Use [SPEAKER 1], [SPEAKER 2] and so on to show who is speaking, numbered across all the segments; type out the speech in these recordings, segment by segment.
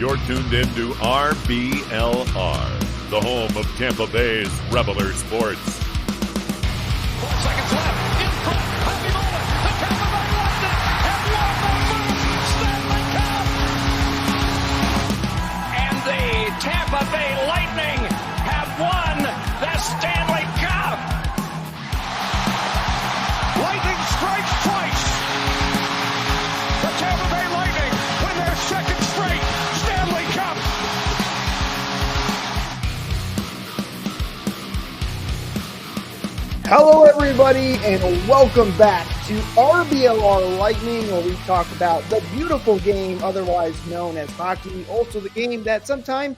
[SPEAKER 1] You're tuned in to RBLR, the home of Tampa Bay's RBLR Sports.
[SPEAKER 2] 4 seconds left. In front. Happy moment. The Tampa Bay Lightning have won the first Stanley Cup. And the Tampa Bay Lightning have won the Stanley Cup. Lightning strikes twice. The Tampa Bay Lightning win their second straight Stanley Cup.
[SPEAKER 3] Hello, everybody, and welcome back to RBLR Lightning, where we talk about the beautiful game, otherwise known as hockey. Also, the game that sometimes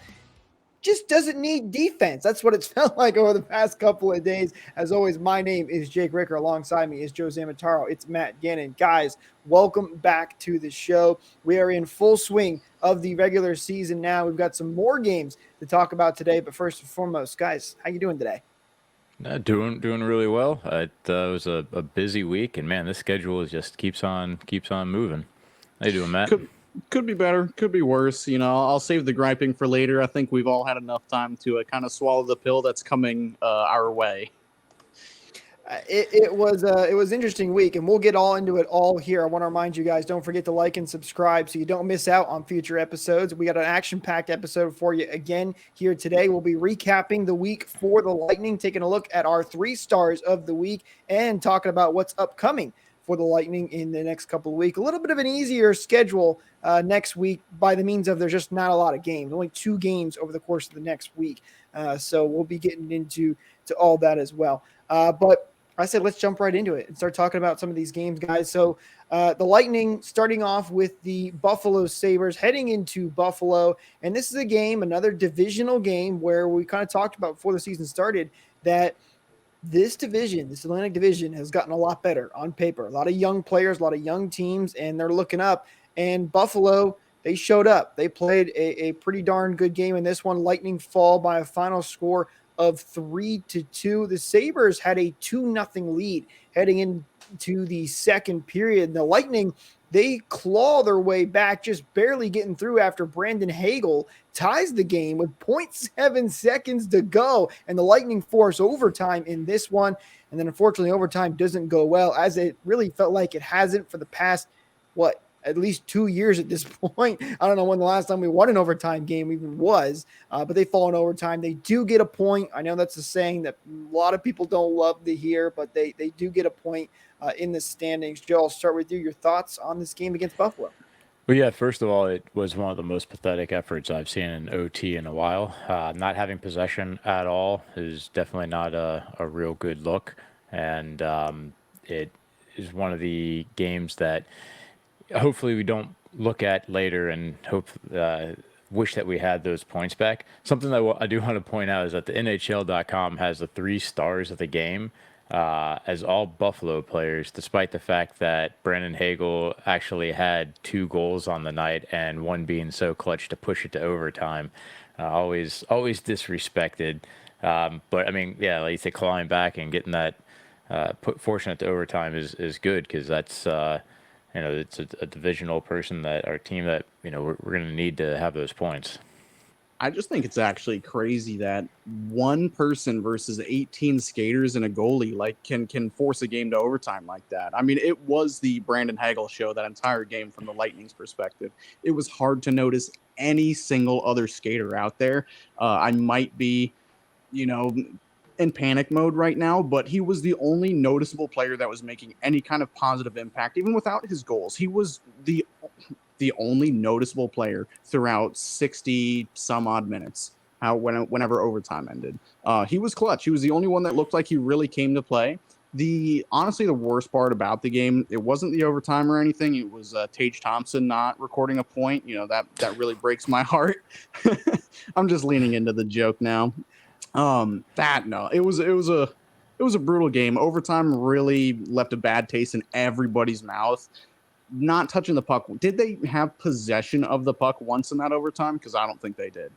[SPEAKER 3] just doesn't need defense. That's what it's felt like over the past couple of days. As always, my name is Jake Ricker. Alongside me is Joe Zamataro. It's Matt Gannon. Guys, welcome back to the show. We are in full swing of the regular season now. We've got some more games to talk about today, but first and foremost, guys, how you doing today?
[SPEAKER 4] Doing really well. It was a busy week, and man, this schedule just keeps on moving. How you doing, Matt?
[SPEAKER 5] Could be better, could be worse. You know, I'll save the griping for later. I think we've all had enough time to kind of swallow the pill that's coming our way.
[SPEAKER 3] It was an interesting week, and we'll get all into it all here. I want to remind you guys, don't forget to like and subscribe so you don't miss out on future episodes. We got an action-packed episode for you again here today. We'll be recapping the week for the Lightning, taking a look at our 3 stars of the week, and talking about what's upcoming for the Lightning in the next couple of weeks. A little bit of an easier schedule next week by the means of there's just not a lot of games, only 2 games over the course of the next week. So we'll be getting into all that as well. But I said, let's jump right into it and start talking about some of these games, guys. So the Lightning starting off with the Buffalo Sabres heading into Buffalo. And this is a game, another divisional game where we kind of talked about before the season started that this division, this Atlantic division, has gotten a lot better on paper. A lot of young players, a lot of young teams, and they're looking up. And Buffalo, they showed up. They played a pretty darn good game in this one. Lightning fall by a final score of 3-2. The Sabres had a 2-0 lead heading into the second period. The Lightning, they claw their way back, just barely getting through after Brandon Hagel ties the game with 0.7 seconds to go. And the Lightning force overtime in this one. And then unfortunately, overtime doesn't go well, as it really felt like it hasn't for the past, at least 2 years at this point. I don't know when the last time we won an overtime game even was, but they fall in overtime. They do get a point. I know that's a saying that a lot of people don't love to hear, but they do get a point in the standings. Joe, I'll start with you. Your thoughts on this game against Buffalo?
[SPEAKER 4] Well, yeah, first of all, it was one of the most pathetic efforts I've seen in OT in a while. Not having possession at all is definitely not a real good look, and it is one of the games that hopefully we don't look at later and wish that we had those points back. Something that I do want to point out is that the NHL.com has the 3 stars of the game as all Buffalo players, despite the fact that Brandon Hagel actually had 2 goals on the night and one being so clutch to push it to overtime. Always disrespected. But I mean, yeah, like you say, clawing back and getting that fortunate to overtime is good, because that's it's a divisional person that our team that, we're going to need to have those points.
[SPEAKER 5] I just think it's actually crazy that one person versus 18 skaters and a goalie can force a game to overtime like that. I mean, it was the Brandon Hagel show that entire game from the Lightning's perspective. It was hard to notice any single other skater out there. I might be, in panic mode right now, but he was the only noticeable player that was making any kind of positive impact, even without his goals. He was the only noticeable player throughout 60 some odd minutes, whenever overtime ended. He was clutch. He was the only one that looked like he really came to play. Honestly, the worst part about the game, it wasn't the overtime or anything. It was Tage Thompson not recording a point. That really breaks my heart. I'm just leaning into the joke now. It was a brutal game. Overtime really left a bad taste in everybody's mouth. Not touching the puck. Did they have possession of the puck once in that overtime? Because I don't think they did.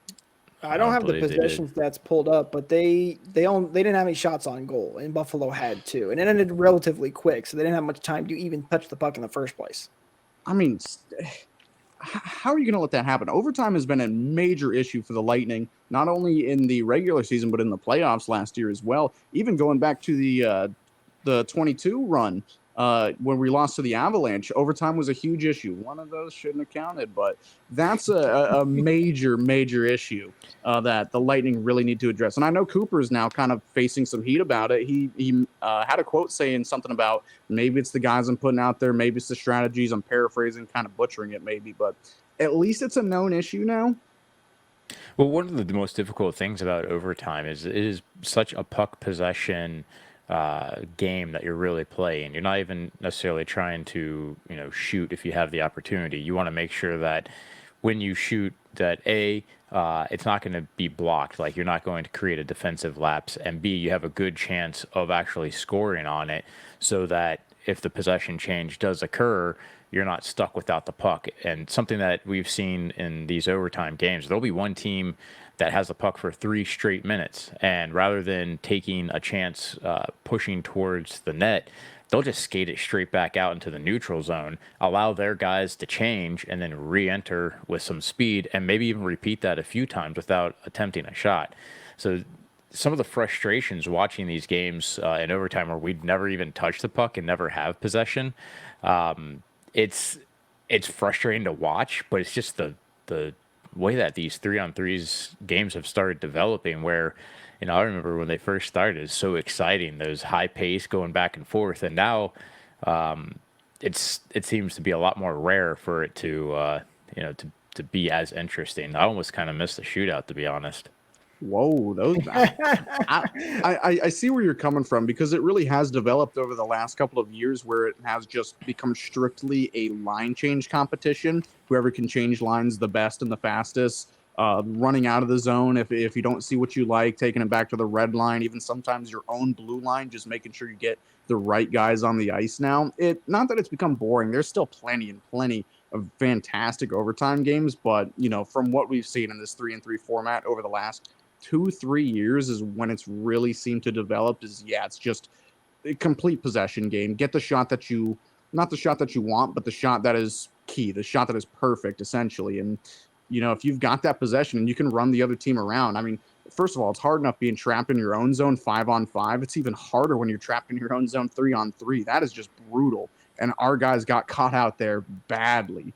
[SPEAKER 3] I don't have the possession stats pulled up, but they didn't have any shots on goal, and Buffalo had 2, and it ended relatively quick, so they didn't have much time to even touch the puck in the first place.
[SPEAKER 5] I mean, how are you going to let that happen? Overtime has been a major issue for the Lightning, not only in the regular season but in the playoffs last year as well. Even going back to the 22 run when we lost to the Avalanche, overtime was a huge issue. One of those shouldn't have counted, but that's a major issue that the Lightning really need to address. And I know Cooper is now kind of facing some heat about it. He had a quote saying something about maybe it's the guys I'm putting out there, maybe it's the strategies. I'm paraphrasing, kind of butchering it maybe, but at least it's a known issue now.
[SPEAKER 4] Well, one of the most difficult things about overtime is it is such a puck possession game that you're really playing. You're not even necessarily trying to, shoot if you have the opportunity. You want to make sure that when you shoot that it's not going to be blocked. Like, you're not going to create a defensive lapse, and B, you have a good chance of actually scoring on it so that if the possession change does occur, you're not stuck without the puck. And something that we've seen in these overtime games, there'll be one team that has the puck for 3 straight minutes, and rather than taking a chance pushing towards the net, they'll just skate it straight back out into the neutral zone, allow their guys to change, and then re-enter with some speed, and maybe even repeat that a few times without attempting a shot. So some of the frustrations watching these games in overtime where we'd never even touch the puck and never have possession, it's frustrating to watch, but it's just the way that these 3-on-3s games have started developing, where, I remember when they first started, it's so exciting, those high pace going back and forth, and now it seems to be a lot more rare for it to to be as interesting. I almost kind of miss the shootout, to be honest.
[SPEAKER 5] Whoa, those I see where you're coming from, because it really has developed over the last couple of years where it has just become strictly a line change competition. Whoever can change lines the best and the fastest, running out of the zone if you don't see what you like, taking it back to the red line, even sometimes your own blue line, just making sure you get the right guys on the ice now. Not that it's become boring. There's still plenty of fantastic overtime games, but from what we've seen in this 3-on-3 format over the last 2-3 years is when it's really seemed to develop. It's just a complete possession game. Get the shot that you, not the shot that you want, but the shot that is key, the shot that is perfect, essentially. And if you've got that possession and you can run the other team around, I mean, first of all, it's hard enough being trapped in your own zone 5-on-5. It's even harder when you're trapped in your own zone 3-on-3. That is just brutal. And our guys got caught out there badly.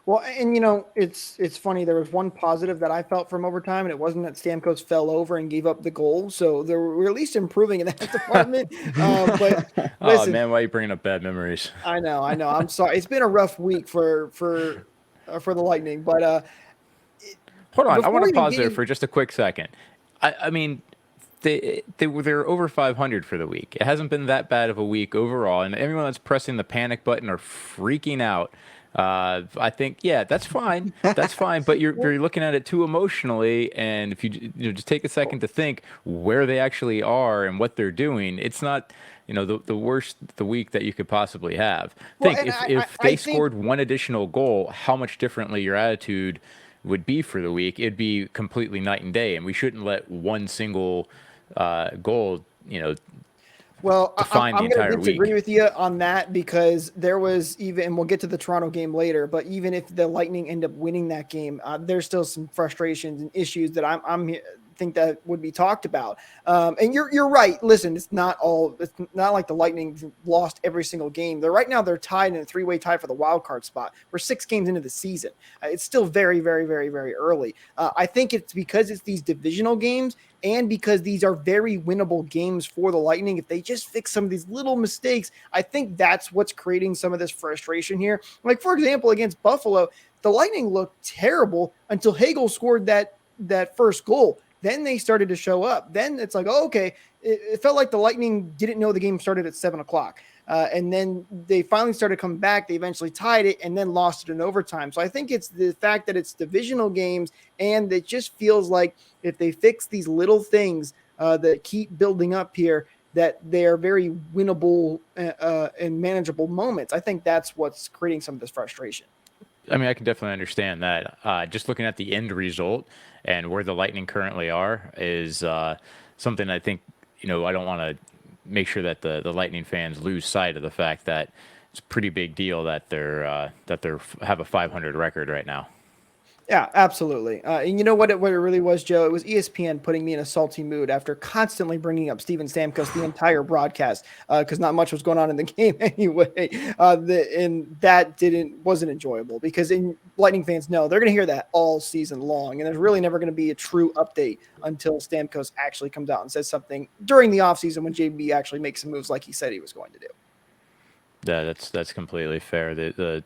[SPEAKER 3] Well, and it's funny. There was one positive that I felt from overtime, and it wasn't that Stamkos fell over and gave up the goal. So they were at least improving in that department. But listen,
[SPEAKER 4] man, why are you bringing up bad memories?
[SPEAKER 3] I know. I'm sorry. It's been a rough week for the Lightning. But
[SPEAKER 4] hold on, I want to pause there for just a quick second. I mean, they're over 500 for the week. It hasn't been that bad of a week overall, and everyone that's pressing the panic button are freaking out. I think, yeah, that's fine. That's fine. But you're looking at it too emotionally. And if you just take a second to think where they actually are and what they're doing, it's not, the worst the week that you could possibly have. Think if they scored one additional goal, how much differently your attitude would be for the week. It'd be completely night and day. And we shouldn't let one single goal,
[SPEAKER 3] well,
[SPEAKER 4] I'm
[SPEAKER 3] going to disagree with you on that, because there was and we'll get to the Toronto game later, but even if the Lightning end up winning that game, there's still some frustrations and issues that I'm think that would be talked about. And you're right. Listen, it's not like the Lightning lost every single game. They're tied in a 3-way tie for the wild card spot. We're 6 games into the season. It's still very, very, very, very early. I think it's because it's these divisional games, and because these are very winnable games for the Lightning. If they just fix some of these little mistakes, I think that's what's creating some of this frustration here. Like, for example, against Buffalo, the Lightning looked terrible until Hagel scored that first goal. Then they started to show up. Then it's like, oh, okay. It felt like the Lightning didn't know the game started at 7:00. And then they finally started coming back. They eventually tied it and then lost it in overtime. So I think it's the fact that it's divisional games, and it just feels like if they fix these little things that keep building up here, that they are very winnable and manageable moments. I think that's what's creating some of this frustration.
[SPEAKER 4] I mean, I can definitely understand that. Just looking at the end result and where the Lightning currently are is something I think, I don't want to make sure that the Lightning fans lose sight of the fact that it's a pretty big deal that they're have a 500 record right now.
[SPEAKER 3] Yeah, absolutely. And you know what it really was, Joe? It was ESPN putting me in a salty mood after constantly bringing up Steven Stamkos the entire broadcast because not much was going on in the game anyway. And that wasn't enjoyable because Lightning fans know they're going to hear that all season long, and there's really never going to be a true update until Stamkos actually comes out and says something during the offseason when JB actually makes some moves like he said he was going to do.
[SPEAKER 4] Yeah, that's completely fair. The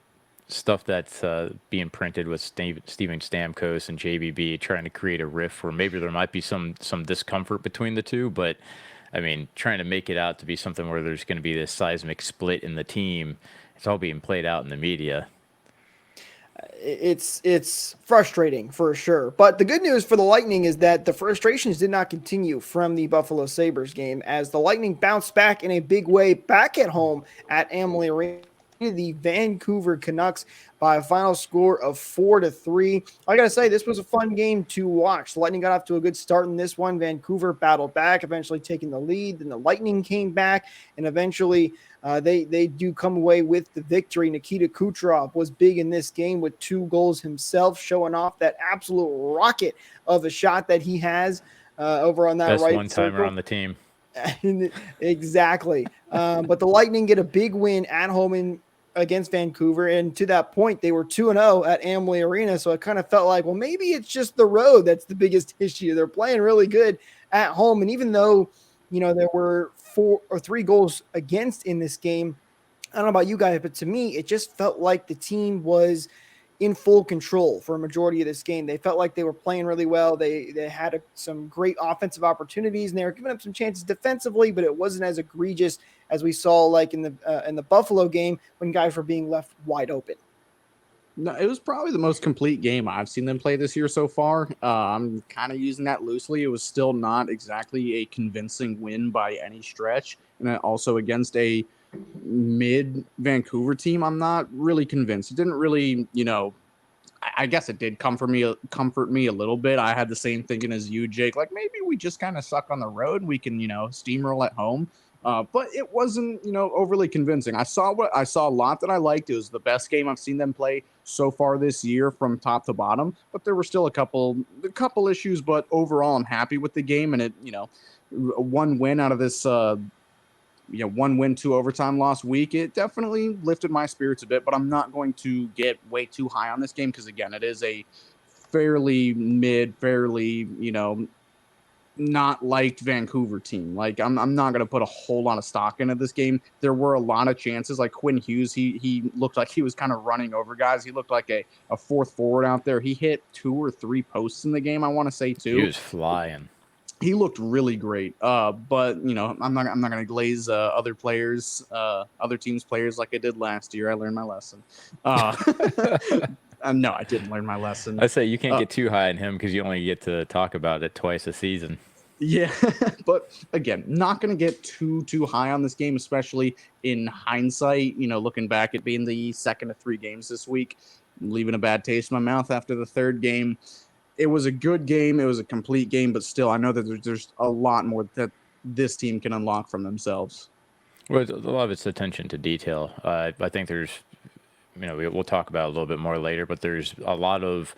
[SPEAKER 4] stuff that's being printed with Steven Stamkos and JBB trying to create a riff where maybe there might be some discomfort between the two, but I mean, trying to make it out to be something where there's going to be this seismic split in the team, it's all being played out in the media.
[SPEAKER 3] It's frustrating for sure. But the good news for the Lightning is that the frustrations did not continue from the Buffalo Sabres game as the Lightning bounced back in a big way back at home at Amalie Arena. The Vancouver Canucks by a final score of 4-3. I gotta say, this was a fun game to watch. The Lightning got off to a good start in this one. Vancouver battled back, eventually taking the lead. Then the Lightning came back, and eventually they do come away with the victory. Nikita Kucherov was big in this game with 2 goals himself, showing off that absolute rocket of a shot that he has over on that
[SPEAKER 4] best
[SPEAKER 3] right
[SPEAKER 4] one-timer
[SPEAKER 3] circle.
[SPEAKER 4] on the team.
[SPEAKER 3] Exactly. But the Lightning get a big win at home against Vancouver, and to that point they were 2-0 at Amalie Arena, so it kind of felt like, well, maybe it's just the road that's the biggest issue. They're playing really good at home, and even though there were 4 or 3 goals against in this game, I don't know about you guys, but to me it just felt like the team was in full control for a majority of this game. They felt like they were playing really well. They had some great offensive opportunities, and they were giving up some chances defensively, but it wasn't as egregious as we saw like in the Buffalo game when guys were being left wide open.
[SPEAKER 5] No, it was probably the most complete game I've seen them play this year so far. I'm kind of using that loosely. It was still not exactly a convincing win by any stretch, and also against a mid Vancouver team, I'm not really convinced. It didn't really, I guess it did comfort me a little bit. I had the same thinking as you, Jake. Like maybe we just kind of suck on the road. We can, steamroll at home. But it wasn't, overly convincing. I saw a lot that I liked. It was the best game I've seen them play so far this year from top to bottom. But there were still a couple issues. But overall, I'm happy with the game. And it, one win out of this, 1 win, 2 overtime loss week, it definitely lifted my spirits a bit. But I'm not going to get way too high on this game because, again, it is a fairly not liked Vancouver team. Like I'm not going to put a whole lot of stock into this game. There were a lot of chances. Like Quinn Hughes, he looked like he was kind of running over guys. He looked like a fourth forward out there. He hit 2 or 3 posts in the game, I want to say, too.
[SPEAKER 4] He was flying.
[SPEAKER 5] He looked really great. But I'm not going to glaze other teams' players like I did last year. I learned my lesson. No, I didn't learn my lesson.
[SPEAKER 4] I say you can't get too high on him because you only get to talk about it twice a season.
[SPEAKER 5] Yeah, but again, not going to get too high on this game, especially in hindsight. Looking back at being the second of 3 games this week, leaving a bad taste in my mouth after the 3rd game. It was a good game. It was a complete game, but still, I know that there's a lot more that this team can unlock from themselves.
[SPEAKER 4] Well, a lot of it's attention to detail. I think there's, we'll talk about it a little bit more later, but there's a lot of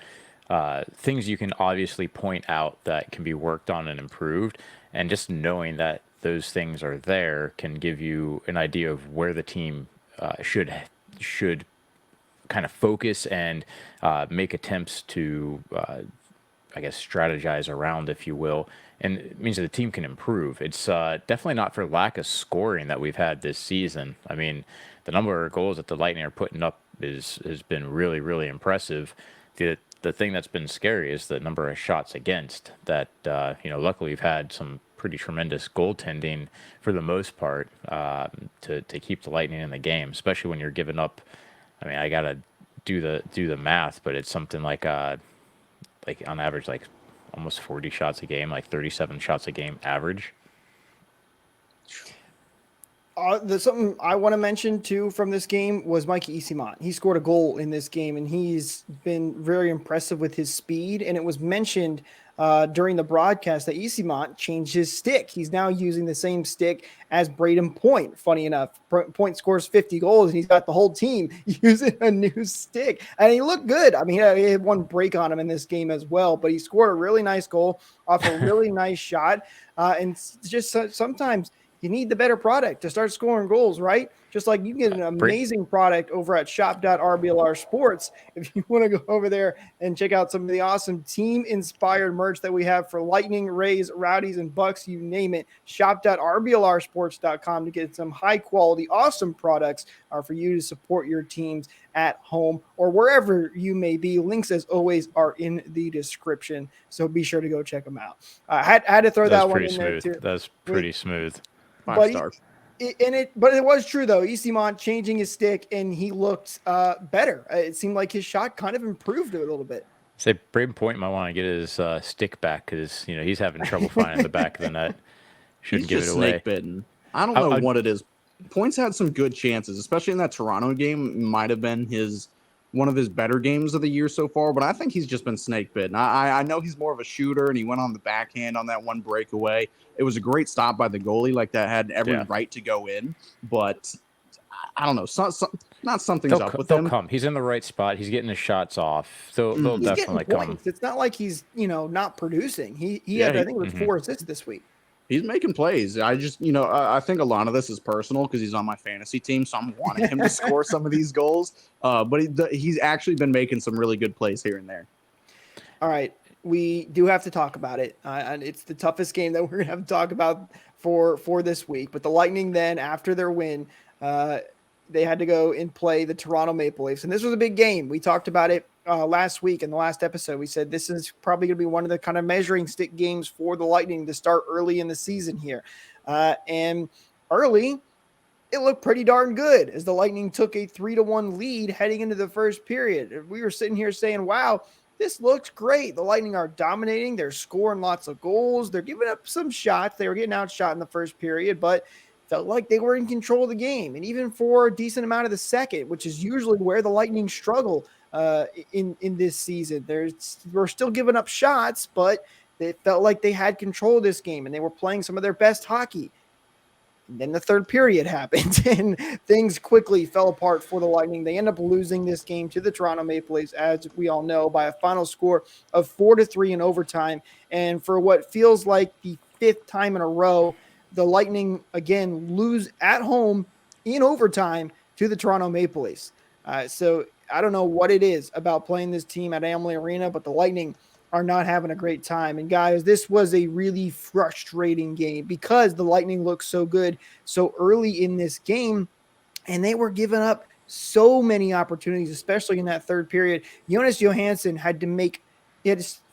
[SPEAKER 4] things you can obviously point out that can be worked on and improved. And just knowing that those things are there can give you an idea of where the team should kind of focus and make attempts to, strategize around, if you will. And it means that the team can improve. It's definitely not for lack of scoring that we've had this season. I mean, the number of goals that the Lightning are putting up has been really, really impressive. The thing that's been scary is the number of shots against that, luckily we've had some pretty tremendous goaltending for the most part to keep the Lightning in the game, especially when you're giving up. I mean, I got to do the math, but it's something like on average, like almost 40 shots a game, like 37 shots a game average.
[SPEAKER 3] There's something I want to mention too from this game was Mikey Eyssimont. He scored a goal in this game, and he's been very impressive with his speed. And it was mentioned during the broadcast that Easymont changed his stick. He's now using the same stick as Braden Point. Funny enough, Point scores 50 goals and he's got the whole team using a new stick. And he looked good. I mean, he had one break on him in this game as well, but he scored a really nice goal off a really nice shot. And just sometimes you need the better product to start scoring goals, right? Just like you get an amazing product over at shop.RBLR Sports. If you want to go over there and check out some of the awesome team-inspired merch that we have for Lightning, Rays, Rowdies, and Bucks, you name it, shop.RBLRsports.com to get some high-quality, awesome products for you to support your teams at home or wherever you may be. Links, as always, are in the description, so be sure to go check them out. I had to throw that one in there, too.
[SPEAKER 4] That's pretty smooth.
[SPEAKER 5] 5 stars.
[SPEAKER 3] But it was true though. Easymont changing his stick and he looked better. It seemed like his shot kind of improved a little bit.
[SPEAKER 4] Say Braden Point might want to get his stick back because he's having trouble finding the back of the net. Shouldn't give it away.
[SPEAKER 5] Snake bitten. I don't know what it is. Point's had some good chances, especially in that Toronto game. Might have been one of his better games of the year so far, but I think he's just been snake bitten. I know he's more of a shooter, and he went on the backhand on that one breakaway. It was a great stop by the goalie, like that had every right to go in, but I don't know. Not something's up with him.
[SPEAKER 4] Come. He's in the right spot. He's getting his shots off. They'll definitely come.
[SPEAKER 3] It's not like he's not producing. He had, I think it was 4 assists this week.
[SPEAKER 5] He's making plays. I just, I think a lot of this is personal because he's on my fantasy team, so I'm wanting him to score some of these goals. But he's actually been making some really good plays here and there.
[SPEAKER 3] All right. We do have to talk about it. And it's the toughest game that we're going to have to talk about for this week. But the Lightning then, after their win, they had to go and play the Toronto Maple Leafs. And this was a big game. We talked about it last week in the last episode. We said this is probably going to be one of the kind of measuring stick games for the Lightning to start early in the season here. And early, it looked pretty darn good as the Lightning took a 3-1 lead heading into the first period. We were sitting here saying, wow, this looks great. The Lightning are dominating. They're scoring lots of goals. They're giving up some shots. They were getting outshot in the first period, but felt like they were in control of the game. And even for a decent amount of the second, which is usually where the Lightning struggle in this season. We're still giving up shots, but they felt like they had control of this game and they were playing some of their best hockey. And then the third period happened and things quickly fell apart for the Lightning. They end up losing this game to the Toronto Maple Leafs, as we all know, by a final score of 4-3 in overtime. And for what feels like the 5th time in a row, the Lightning again lose at home in overtime to the Toronto Maple Leafs. So I don't know what it is about playing this team at Amalie Arena, but the Lightning are not having a great time. And guys, this was a really frustrating game because the Lightning looked so good so early in this game, and they were giving up so many opportunities, especially in that third period. Johansson had to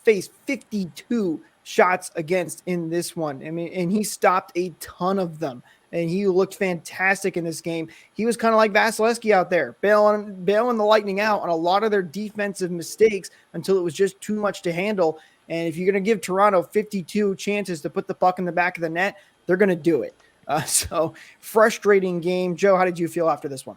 [SPEAKER 3] face 52 shots against in this one. I mean, and he stopped a ton of them. And he looked fantastic in this game. He was kind of like Vasilevsky out there, bailing the Lightning out on a lot of their defensive mistakes until it was just too much to handle. And if you're going to give Toronto 52 chances to put the puck in the back of the net, they're going to do it. So frustrating game. Joe, how did you feel after this one?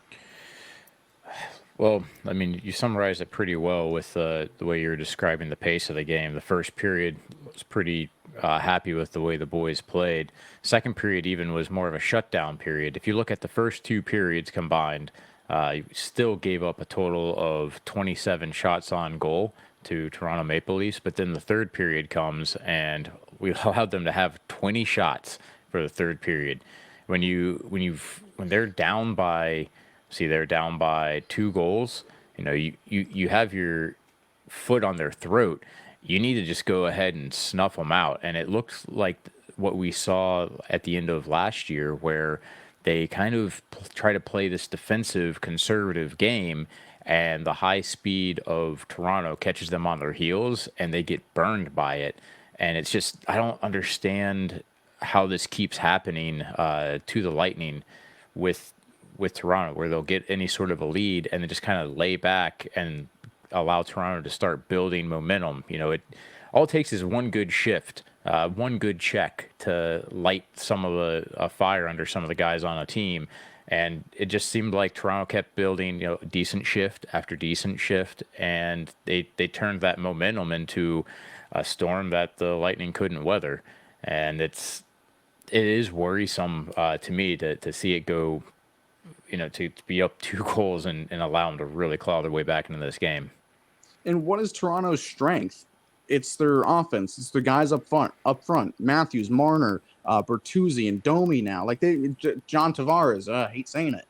[SPEAKER 4] Well, I mean, you summarized it pretty well with the way you're describing the pace of the game. The first period was pretty happy with the way the boys played. Second period even was more of a shutdown period. If you look at the first 2 periods combined, you still gave up a total of 27 shots on goal to Toronto Maple Leafs. But then the third period comes and we allowed them to have 20 shots for the third period. When they're down by 2 goals, you have your foot on their throat. You need to just go ahead and snuff them out. And it looks like what we saw at the end of last year, where they kind of try to play this defensive, conservative game, and the high speed of Toronto catches them on their heels, and they get burned by it. And it's just, I don't understand how this keeps happening to the Lightning with Toronto, where they'll get any sort of a lead and then just kind of lay back and allow Toronto to start building momentum. All it takes is one good shift, one good check to light some of a fire under some of the guys on a team, And it just seemed like Toronto kept building, decent shift after decent shift, and they turned that momentum into a storm that the Lightning couldn't weather. And it is worrisome to me to see it go, to be up 2 goals and allow them to really claw their way back into this game.
[SPEAKER 5] And what is Toronto's strength? It's their offense. It's the guys up front. Matthews, Marner, Bertuzzi, and Domi now. Like John Tavares. I hate saying it.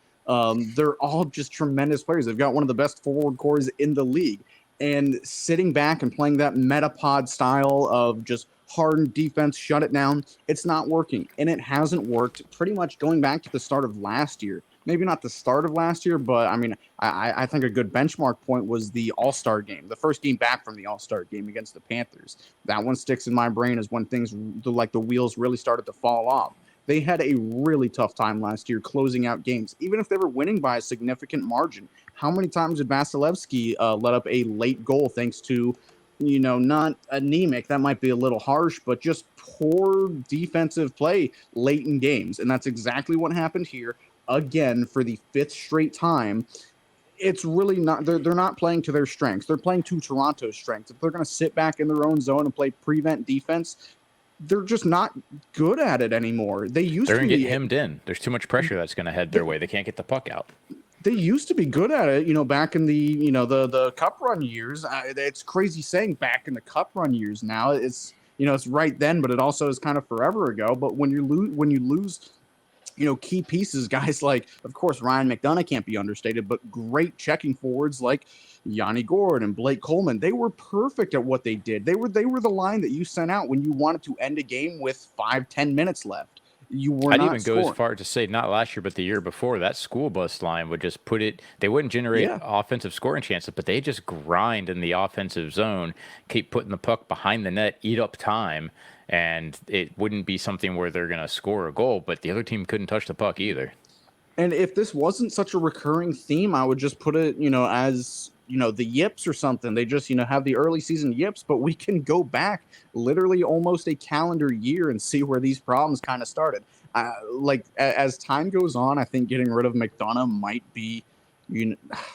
[SPEAKER 5] They're all just tremendous players. They've got one of the best forward cores in the league. And sitting back and playing that metapod style of just hardened defense, shut it down, it's not working. And it hasn't worked pretty much going back to the start of last year. Maybe not the start of last year, but I mean, I think a good benchmark point was the All-Star game, the first game back from the All-Star game against the Panthers. That one sticks in my brain as when things like the wheels really started to fall off. They had a really tough time last year closing out games, even if they were winning by a significant margin. How many times did Vasilevsky let up a late goal thanks to, not anemic, that might be a little harsh, but just poor defensive play late in games? And that's exactly what happened here. Again, for the 5th straight time, it's really not. They're not playing to their strengths. They're playing to Toronto's strengths. If they're going to sit back in their own zone and play prevent defense, they're just not good at it anymore. They're
[SPEAKER 4] going to get hemmed in. There's too much pressure that's going to head their way. They can't get the puck out.
[SPEAKER 5] They used to be good at it, back in the the cup run years. It's crazy saying back in the cup run years. Now it's it's right then, but it also is kind of forever ago. But when you lose key pieces, guys like, of course, Ryan McDonough can't be understated, but great checking forwards like Yanni Gourde and Blake Coleman. They were perfect at what they did. They were the line that you sent out when you wanted to end a game with 5-10 minutes left. I'd
[SPEAKER 4] even go as far to say, not last year, but the year before, that school bus line would just they wouldn't generate offensive scoring chances, but they just grind in the offensive zone, keep putting the puck behind the net, eat up time, and it wouldn't be something where they're going to score a goal, but the other team couldn't touch the puck either.
[SPEAKER 5] And if this wasn't such a recurring theme, I would just put it, as the yips or something. They just, have the early season yips, but we can go back literally almost a calendar year and see where these problems kind of started. As time goes on, I think getting rid of McDonough might be,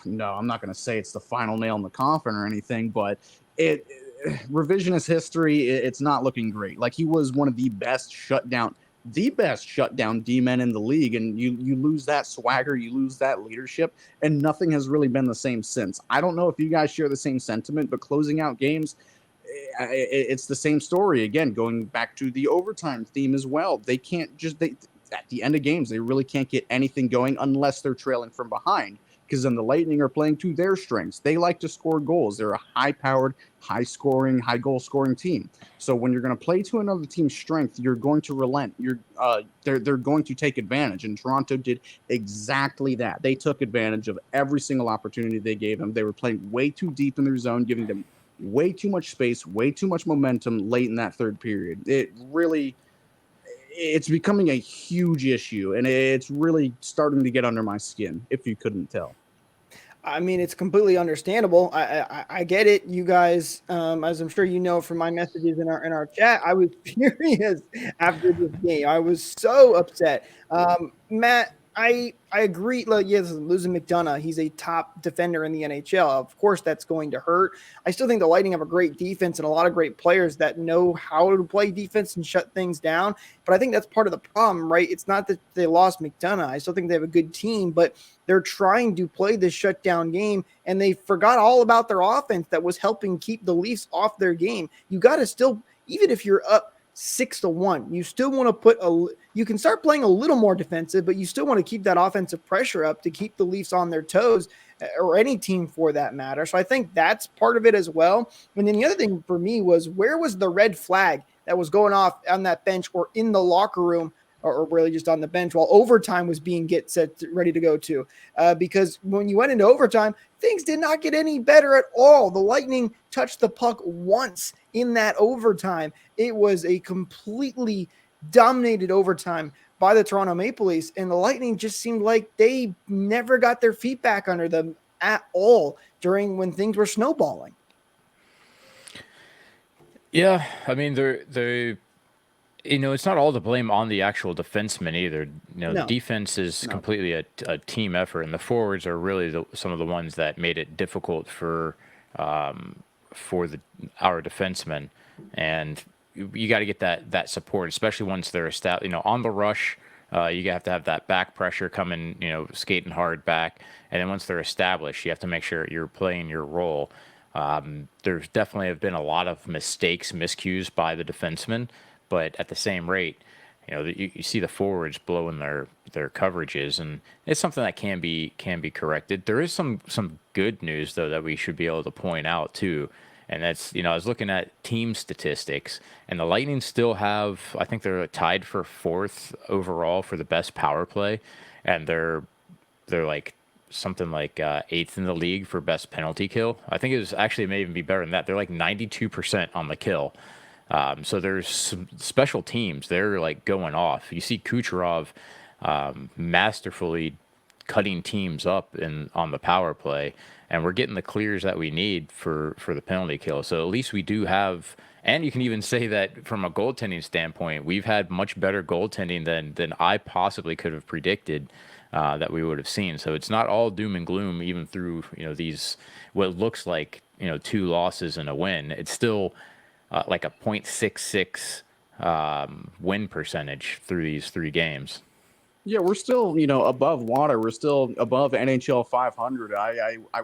[SPEAKER 5] no, I'm not going to say it's the final nail in the coffin or anything, but revisionist history, it's not looking great. Like, he was one of the best shutdown D-men in the league, and you lose that swagger, you lose that leadership, and nothing has really been the same since. I don't know if you guys share the same sentiment, but closing out games, it's the same story. Again, going back to the overtime theme as well. They can't at the end of games, they really can't get anything going unless they're trailing from behind, because then the Lightning are playing to their strengths. They like to score goals. They're a high-powered, high-scoring, high-goal-scoring team. So when you're going to play to another team's strength, you're going to relent. They're going to take advantage, and Toronto did exactly that. They took advantage of every single opportunity they gave them. They were playing way too deep in their zone, giving them way too much space, way too much momentum late in that third period. It's becoming a huge issue, and it's really starting to get under my skin, if you couldn't tell.
[SPEAKER 3] I mean, it's completely understandable. I get it, you guys. As I'm sure you know from my messages in our chat, I was furious after this game. I was so upset. Matt, I agree. Like, yes, losing McDonough, he's a top defender in the NHL. Of course, that's going to hurt. I still think the Lightning have a great defense and a lot of great players that know how to play defense and shut things down. But I think that's part of the problem, right? It's not that they lost McDonough. I still think they have a good team, but they're trying to play this shutdown game, and they forgot all about their offense that was helping keep the Leafs off their game. You got to still, even if you're up 6-1, you still want to you can start playing a little more defensive, but you still want to keep that offensive pressure up to keep the Leafs on their toes, or any team for that matter. So I think that's part of it as well. And then the other thing for me was, where was the red flag that was going off on that bench or in the locker room, or really just on the bench while overtime was being ready to go to? Because when you went into overtime, things did not get any better at all. The Lightning touched the puck once in that overtime. It was a completely dominated overtime by the Toronto Maple Leafs, and the Lightning just seemed like they never got their feet back under them at all when things were snowballing.
[SPEAKER 4] Yeah, I mean, It's not all the blame on the actual defenseman either. The
[SPEAKER 3] No.
[SPEAKER 4] defense is
[SPEAKER 5] No.
[SPEAKER 4] completely a team effort, and the forwards are really some of the ones that made it difficult for our defensemen. And you got to get that support, especially once they're established. On the rush, you have to have that back pressure coming, skating hard back, and then once they're established, you have to make sure you're playing your role. There's definitely have been a lot of miscues by the defensemen, but at the same rate, you see the forwards blowing their coverages, and it's something that can be corrected. There is some good news though that we should be able to point out too, and that's I was looking at team statistics, and the Lightning still have, I think they're tied for 4th overall for the best power play, and they're like something like 8th in the league for best penalty kill. I think it was actually, it may even be better than that. They're like 92% on the kill. So there's some special teams. They're like going off. You see Kucherov masterfully cutting teams up on the power play, and we're getting the clears that we need for the penalty kill. So at least we do have, and you can even say that from a goaltending standpoint, we've had much better goaltending than I possibly could have predicted that we would have seen. So it's not all doom and gloom, even through these what looks like 2 losses and a win. It's still like a .66 win percentage through these 3 games.
[SPEAKER 5] Yeah, we're still, above water. We're still above NHL 500.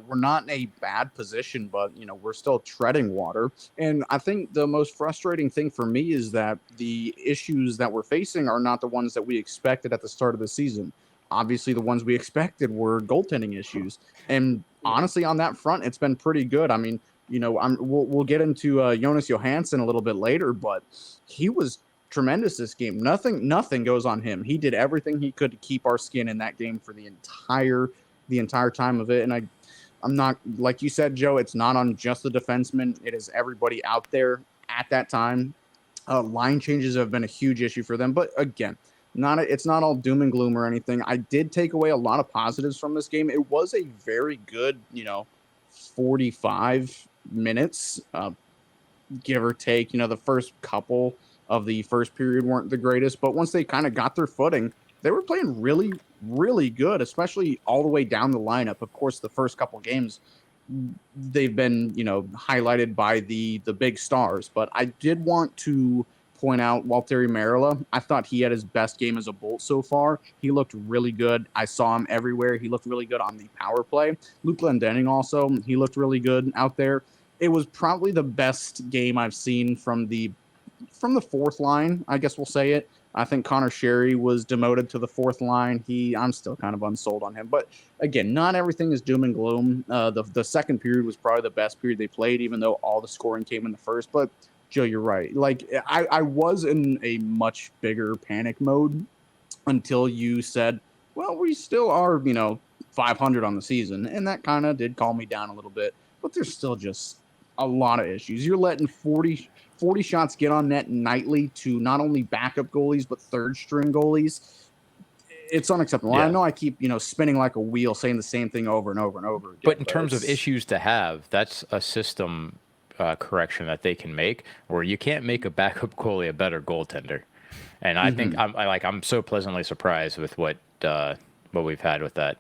[SPEAKER 5] We're not in a bad position, but we're still treading water. And I think the most frustrating thing for me is that the issues that we're facing are not the ones that we expected at the start of the season. Obviously, the ones we expected were goaltending issues, and honestly, on that front, it's been pretty good. I mean, we'll get into Jonas Johansson a little bit later, but he was tremendous this game. Nothing goes on him. He did everything he could to keep our skin in that game for the entire time of it. And I'm not, like you said, Joe, it's not on just the defenseman. It is everybody out there at that time. Line changes have been a huge issue for them, but again, it's not all doom and gloom or anything. I did take away a lot of positives from this game. It was a very good, 45 minutes, give or take. The first couple of the first period weren't the greatest, but once they kind of got their footing, they were playing really, really good, especially all the way down the lineup. Of course, the first couple games, they've been, highlighted by the big stars, but I did want to point out Waltteri Merila. I thought he had his best game as a Bolt so far. He looked really good. I saw him everywhere. He looked really good on the power play. Luke Glendening also, he looked really good out there. It was probably the best game I've seen from the 4th line, I guess we'll say it. I think Connor Sherry was demoted to the 4th line. I'm still kind of unsold on him. But again, not everything is doom and gloom. The second period was probably the best period they played, even though all the scoring came in the first. But Joe, you're right. Like I was in a much bigger panic mode until you said, well, we still are, 500 on the season. And that kind of did calm me down a little bit. But there's still just a lot of issues. You're letting 40 shots get on net nightly to not only backup goalies, but third string goalies. It's unacceptable.
[SPEAKER 4] Yeah.
[SPEAKER 5] I know I keep, spinning like a wheel, saying the same thing over and over and over again.
[SPEAKER 4] But in terms of issues to have, that's a system correction that they can make, where you can't make a backup goalie a better goaltender. And I think I'm so pleasantly surprised with what we've had with that.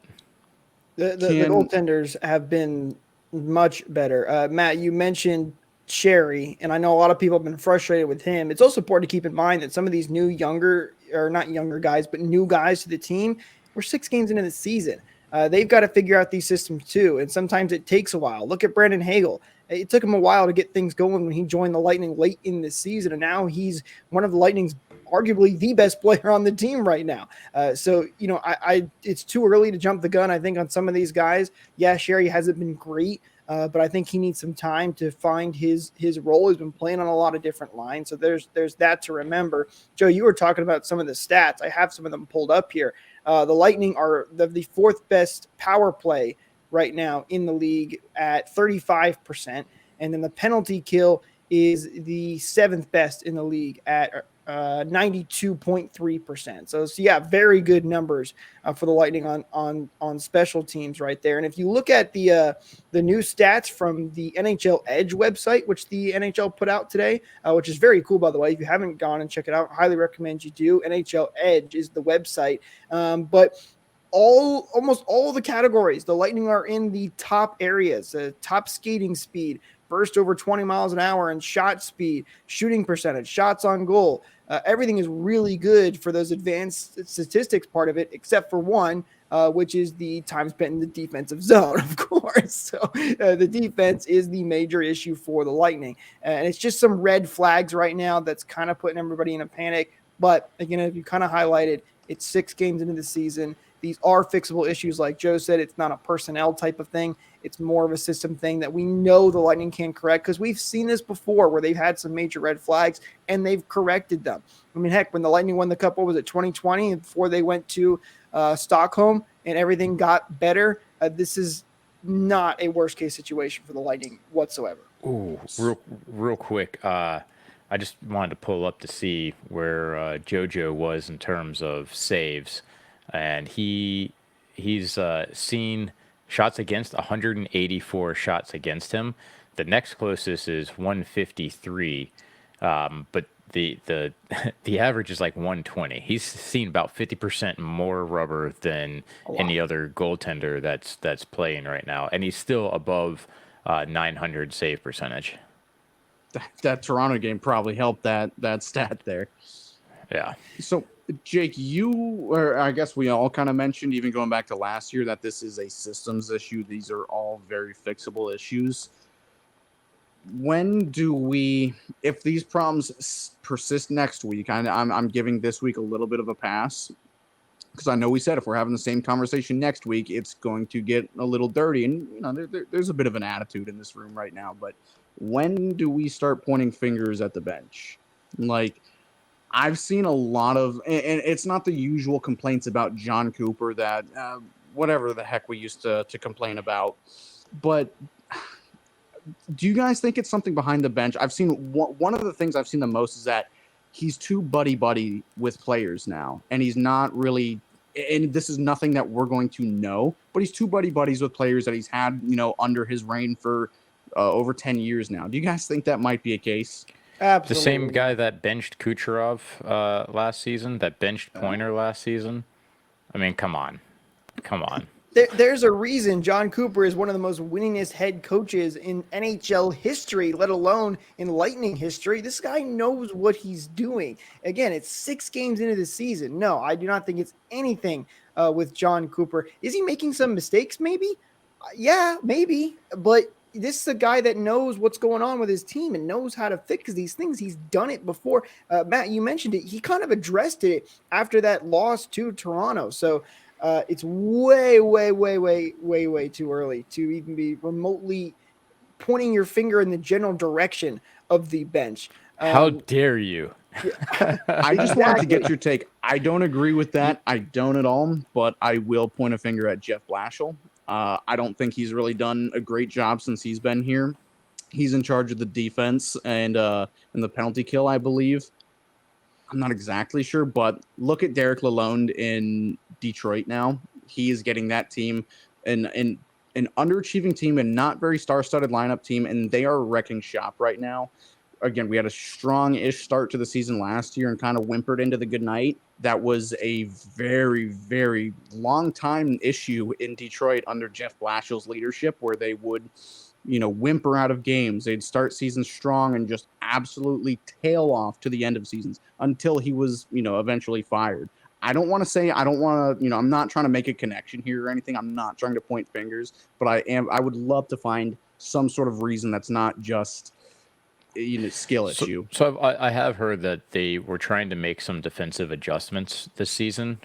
[SPEAKER 3] The goaltenders have been much better. Matt, you mentioned Sherry, and I know a lot of people have been frustrated with him. It's also important to keep in mind that some of these new not younger guys, but new guys to the team, we're 6 games into the season. They've got to figure out these systems too, and sometimes it takes a while. Look at Brandon Hagel. It took him a while to get things going when he joined the Lightning late in the season, and now he's one of the Lightning's arguably the best player on the team right now. So it's too early to jump the gun, I think, on some of these guys. Yeah, Sherry hasn't been great, but I think he needs some time to find his role. He's been playing on a lot of different lines, so there's that to remember. Joe, you were talking about some of the stats. I have some of them pulled up here. The Lightning are the 4th best power play right now in the league at 35%, and then the penalty kill is the 7th best in the league at 92.3%. So yeah, very good numbers for the Lightning on special teams right there. And if you look at the new stats from the NHL Edge website, which the NHL put out today, which is very cool, by the way. If you haven't gone and check it out, highly recommend you do. NHL Edge is the website. But almost all the categories, the Lightning are in the top areas, top skating speed, burst over 20 miles an hour, and shot speed, shooting percentage, shots on goal. Everything is really good for those advanced statistics part of it, except for one, which is the time spent in the defensive zone, of course. So the defense is the major issue for the Lightning. And it's just some red flags right now that's kind of putting everybody in a panic. But again, if you kind of highlighted, it's 6 games into the season. These are fixable issues. Like Joe said, it's not a personnel type of thing. It's more of a system thing that we know the Lightning can correct, because we've seen this before where they've had some major red flags and they've corrected them. I mean, heck, when the Lightning won the Cup, what was it, 2020, and before they went to Stockholm and everything got better, this is not a worst case situation for the Lightning whatsoever.
[SPEAKER 4] Ooh, real quick. I just wanted to pull up to see where JoJo was in terms of saves, and he's seen shots against 184 shots against him. The next closest is 153, but the the average is like 120. He's seen about 50% more rubber than any other goaltender that's playing right now, and he's still above 900 save percentage.
[SPEAKER 5] That Toronto game probably helped that stat there.
[SPEAKER 4] Yeah.
[SPEAKER 5] So, Jake, or I guess we all kind of mentioned, even going back to last year, that this is a systems issue. These are all very fixable issues. When do we, if these problems persist next week, I'm giving this week a little bit of a pass, because I know we said if we're having the same conversation next week, it's going to get a little dirty. And, there's a bit of an attitude in this room right now. But when do we start pointing fingers at the bench? Like, I've seen a lot of, and it's not the usual complaints about John Cooper that whatever the heck we used to complain about. But do you guys think it's something behind the bench? I've seen one of the things I've seen the most is that he's too buddy with players now, and he's not really, and this is nothing that we're going to know, but he's too buddies with players that he's had, under his reign for over 10 years now. Do you guys think that might be a case?
[SPEAKER 3] Absolutely.
[SPEAKER 4] The same guy that benched Kucherov last season, that benched Pointer last season. I mean, come on.
[SPEAKER 3] There's a reason John Cooper is one of the most winningest head coaches in NHL history, let alone in Lightning history. This guy knows what he's doing. Again, it's 6 games into the season. No, I do not think it's anything with John Cooper. Is he making some mistakes? Maybe. Yeah, maybe. But this is a guy that knows what's going on with his team and knows how to fix these things. He's done it before. Matt, you mentioned it. He kind of addressed it after that loss to Toronto. So it's way too early to even be remotely pointing your finger in the general direction of the bench.
[SPEAKER 4] How dare you?
[SPEAKER 5] I just wanted to get your take. I don't agree with that. I don't at all, but I will point a finger at Jeff Blashill. I don't think he's really done a great job since he's been here. He's in charge of the defense and the penalty kill, I believe. I'm not exactly sure, but look at Derek Lalonde in Detroit now. He is getting that team an underachieving team and not very star-studded lineup team, and they are wrecking shop right now. Again, we had a strong-ish start to the season last year and kind of whimpered into the good night. That was a very, very long time issue in Detroit under Jeff Blashill's leadership, where they would, whimper out of games. They'd start seasons strong and just absolutely tail off to the end of seasons until he was, eventually fired. I'm not trying to make a connection here or anything. I'm not trying to point fingers, but I would love to find some sort of reason that's not just skill issue.
[SPEAKER 4] So I have heard that they were trying to make some defensive adjustments this season,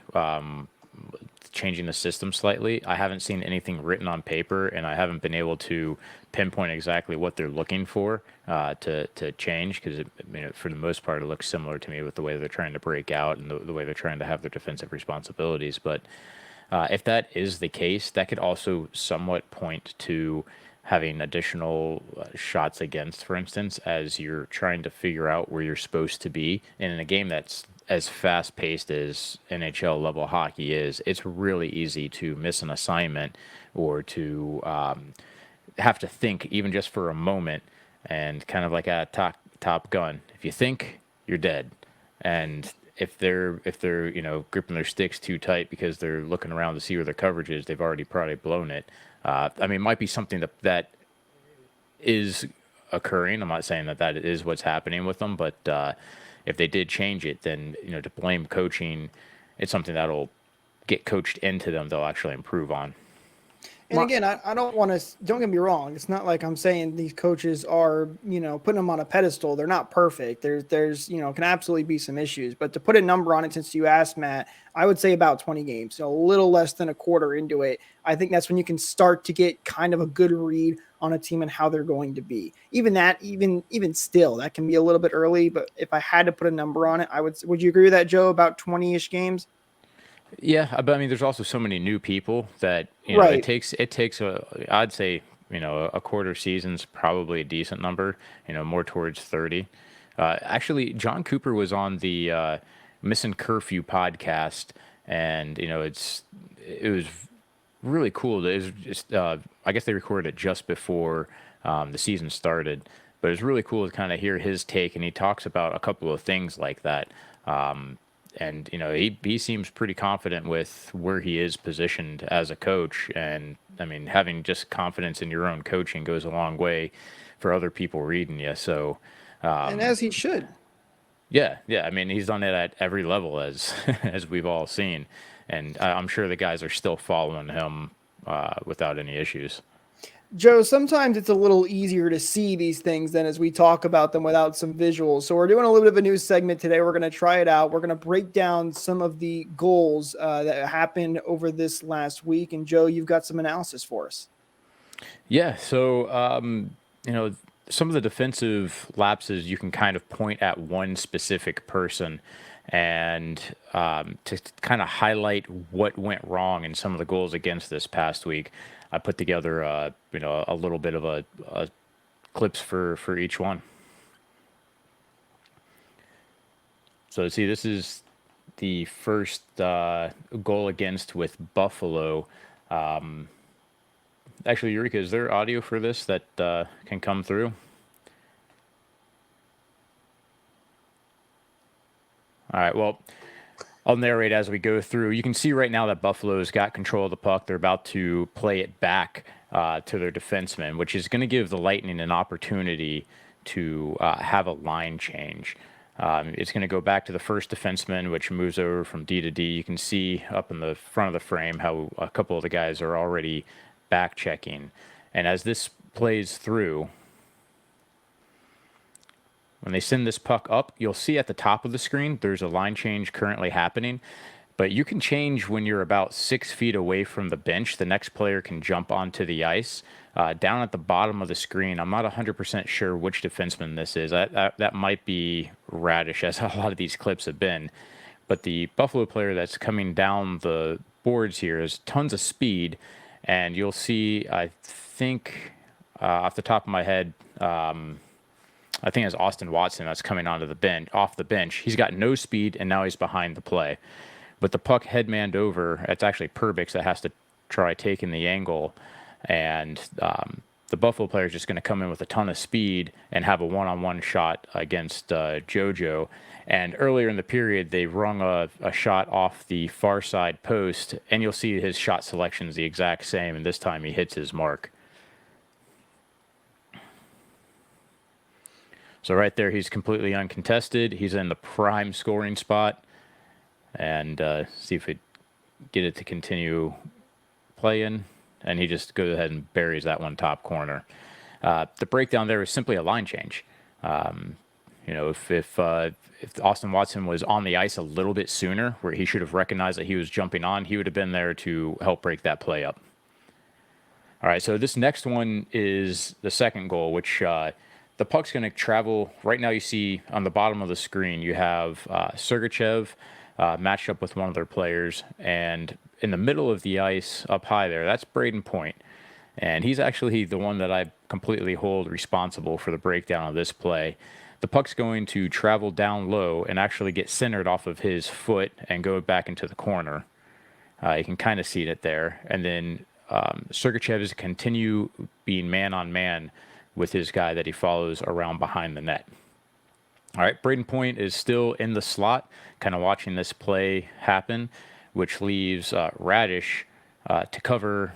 [SPEAKER 4] changing the system slightly. I haven't seen anything written on paper, and I haven't been able to pinpoint exactly what they're looking for to change, because for the most part, it looks similar to me with the way they're trying to break out and the way they're trying to have their defensive responsibilities. But if that is the case, that could also somewhat point to having additional shots against, for instance, as you're trying to figure out where you're supposed to be. And in a game that's as fast paced as NHL level hockey is, it's really easy to miss an assignment or to have to think even just for a moment, and kind of like a top gun. If you think, you're dead. And if they're gripping their sticks too tight because they're looking around to see where their coverage is, they've already probably blown it. I mean, it might be something that is occurring. I'm not saying that is what's happening with them, but if they did change it, then to blame coaching, it's something that'll get coached into them. They'll actually improve on.
[SPEAKER 3] And again, I don't want to, don't get me wrong. It's not like I'm saying these coaches are, putting them on a pedestal. They're not perfect. There's, can absolutely be some issues, but to put a number on it, since you asked, Matt, I would say about 20 games, so a little less than a quarter into it. I think that's when you can start to get kind of a good read on a team and how they're going to be. Even still, that can be a little bit early, but if I had to put a number on it, would you agree with that, Joe, about 20-ish games?
[SPEAKER 4] Yeah, but I mean, there's also so many new people that
[SPEAKER 3] Right.
[SPEAKER 4] it takes I'd say a quarter season's probably a decent number. More towards 30. Actually, John Cooper was on the Missing Curfew podcast, and it was really cool. It was just I guess they recorded it just before the season started, but it was really cool to kind of hear his take, and he talks about a couple of things like that. And he seems pretty confident with where he is positioned as a coach, and I mean, having just confidence in your own coaching goes a long way for other people reading you. So,
[SPEAKER 3] And as he should.
[SPEAKER 4] yeah. I mean, he's done it at every level, as as we've all seen, and I'm sure the guys are still following him without any issues.
[SPEAKER 3] Joe, sometimes it's a little easier to see these things than as we talk about them without some visuals. So we're doing a little bit of a news segment today. We're going to try it out. We're going to break down some of the goals that happened over this last week. And Joe, you've got some analysis for us.
[SPEAKER 4] Yeah. So, some of the defensive lapses, you can kind of point at one specific person, and to kind of highlight what went wrong in some of the goals against this past week, I put together, a little bit of a clips for each one. So see, this is the first goal against with Buffalo. Actually, Eureka, is there audio for this that can come through? All right, well, I'll narrate as we go through. You can see right now that Buffalo's got control of the puck. They're about to play it back to their defenseman, which is going to give the Lightning an opportunity to have a line change. It's going to go back to the first defenseman, which moves over from D to D. You can see up in the front of the frame how a couple of the guys are already back checking. And as this plays through, when they send this puck up, you'll see at the top of the screen, there's a line change currently happening. But you can change when you're about 6 feet away from the bench. The next player can jump onto the ice. Down at the bottom of the screen, I'm not 100% sure which defenseman this is. That might be Radish, as a lot of these clips have been. But the Buffalo player that's coming down the boards here has tons of speed. And you'll see, I think, off the top of my head, I think it's Austin Watson that's coming onto the bench, off the bench. He's got no speed, and now he's behind the play. With the puck headmanned over, it's actually Perbix that has to try taking the angle, and the Buffalo player is just going to come in with a ton of speed and have a one-on-one shot against JoJo. And earlier in the period, they rung a shot off the far side post, and you'll see his shot selection is the exact same, and this time he hits his mark. So right there, he's completely uncontested. He's in the prime scoring spot. And see if we get it to continue playing. And he just goes ahead and buries that one top corner. The breakdown there is simply a line change. If Austin Watson was on the ice a little bit sooner, where he should have recognized that he was jumping on, he would have been there to help break that play up. All right, so this next one is the second goal, which the puck's going to travel. Right now you see on the bottom of the screen, you have Sergachev matched up with one of their players. And in the middle of the ice up high there, that's Braden Point. And he's actually the one that I completely hold responsible for the breakdown of this play. The puck's going to travel down low and actually get centered off of his foot and go back into the corner. You can kind of see it there. And then Sergachev is continue being man-on-man with his guy that he follows around behind the net. All right, Braden Point is still in the slot, kind of watching this play happen, which leaves Radish to cover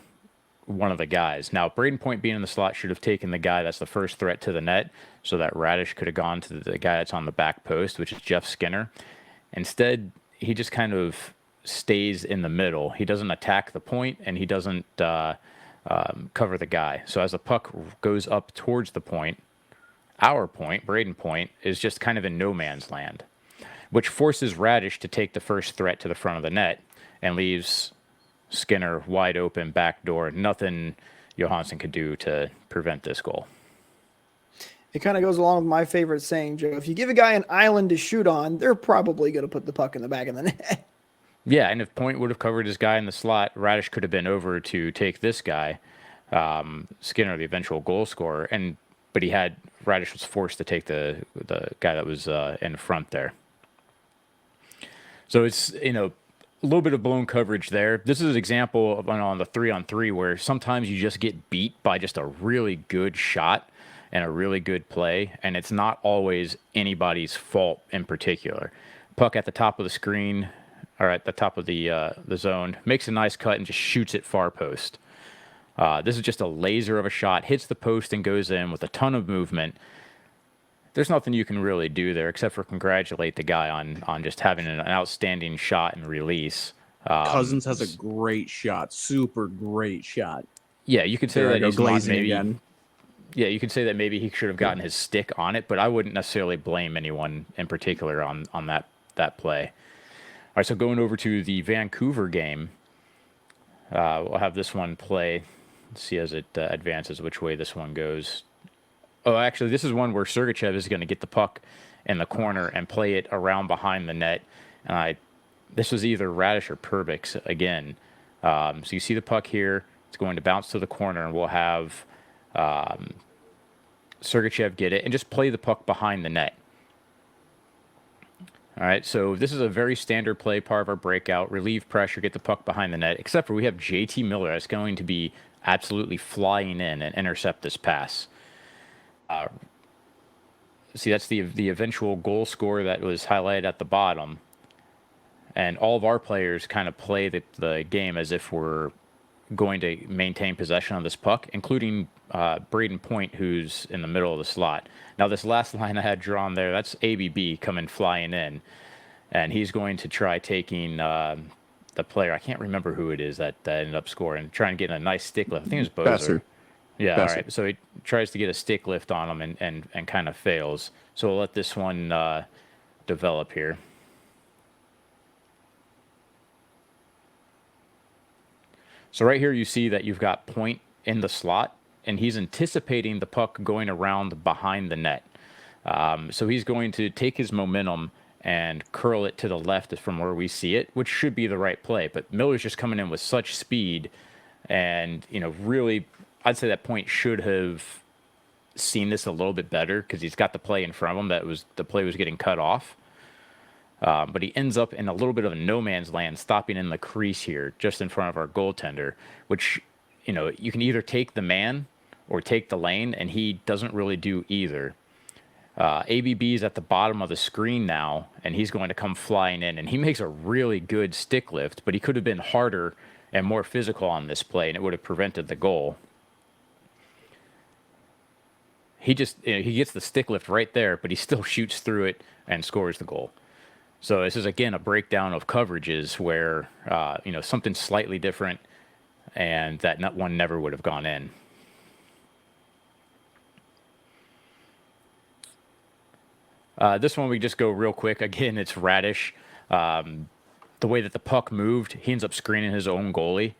[SPEAKER 4] one of the guys. Now, Braden Point being in the slot should have taken the guy that's the first threat to the net, so that Radish could have gone to the guy that's on the back post, which is Jeff Skinner. Instead, he just kind of stays in the middle. He doesn't attack the point, and he doesn't cover the guy. So as the puck goes up towards the point, our point, Braden Point, is just kind of in no man's land, which forces Radish to take the first threat to the front of the net and leaves Skinner wide open back door. Nothing Johansson could do to prevent this goal.
[SPEAKER 3] It kind of goes along with my favorite saying, Joe. If you give a guy an island to shoot on, they're probably going to put the puck in the back of the net.
[SPEAKER 4] Yeah, and if Point would have covered his guy in the slot, Radish could have been over to take this guy, Skinner, the eventual goal scorer, but Radish was forced to take the guy that was in front there. So it's, a little bit of blown coverage there. This is an example of on the 3-on-3 where sometimes you just get beat by just a really good shot and a really good play, and it's not always anybody's fault in particular. Puck at the top of the screen, or at the top of the zone, makes a nice cut and just shoots it far post. This is just a laser of a shot, hits the post and goes in with a ton of movement. There's nothing you can really do there except for congratulate the guy on just having an outstanding shot and release.
[SPEAKER 5] Cousins has a great shot, super great shot.
[SPEAKER 4] Yeah, you could say
[SPEAKER 5] There I
[SPEAKER 4] that
[SPEAKER 5] go
[SPEAKER 4] he's
[SPEAKER 5] glazing
[SPEAKER 4] maybe,
[SPEAKER 5] again.
[SPEAKER 4] Yeah, you could say that maybe he should have gotten his stick on it, but I wouldn't necessarily blame anyone in particular on that play. All right, so going over to the Vancouver game, we'll have this one play. Let's see as it advances which way this one goes. Oh, actually, this is one where Sergachev is going to get the puck in the corner and play it around behind the net. And this was either Radish or Perbix again. So you see the puck here. It's going to bounce to the corner, and we'll have Sergachev get it and just play the puck behind the net. All right, so this is a very standard play, part of our breakout. Relieve pressure, get the puck behind the net, except for we have JT Miller that's going to be absolutely flying in and intercept this pass. See, that's the eventual goal score that was highlighted at the bottom. And all of our players kind of play the game as if we're going to maintain possession of this puck, including Braden Point, who's in the middle of the slot. Now, this last line I had drawn there, that's ABB coming flying in. And he's going to try taking the player. I can't remember who it is that ended up scoring, trying to get a nice stick lift. I think it was Bozer. Yeah, all right. So he tries to get a stick lift on him and kind of fails. So we'll let this one develop here. So right here you see that you've got Point in the slot, and he's anticipating the puck going around behind the net. So he's going to take his momentum and curl it to the left from where we see it, which should be the right play. But Miller's just coming in with such speed, and really, I'd say that Point should have seen this a little bit better because he's got the play in front of him. The play was getting cut off. But he ends up in a little bit of a no man's land, stopping in the crease here, just in front of our goaltender, which, you can either take the man or take the lane, and he doesn't really do either. ABB is at the bottom of the screen now, and he's going to come flying in, and he makes a really good stick lift, but he could have been harder and more physical on this play, and it would have prevented the goal. He just, he gets the stick lift right there, but he still shoots through it and scores the goal. So this is, again, a breakdown of coverages where, something slightly different, and that one never would have gone in. This one we just go real quick. Again, it's Radish. The way that the puck moved, he ends up screening his own goalie,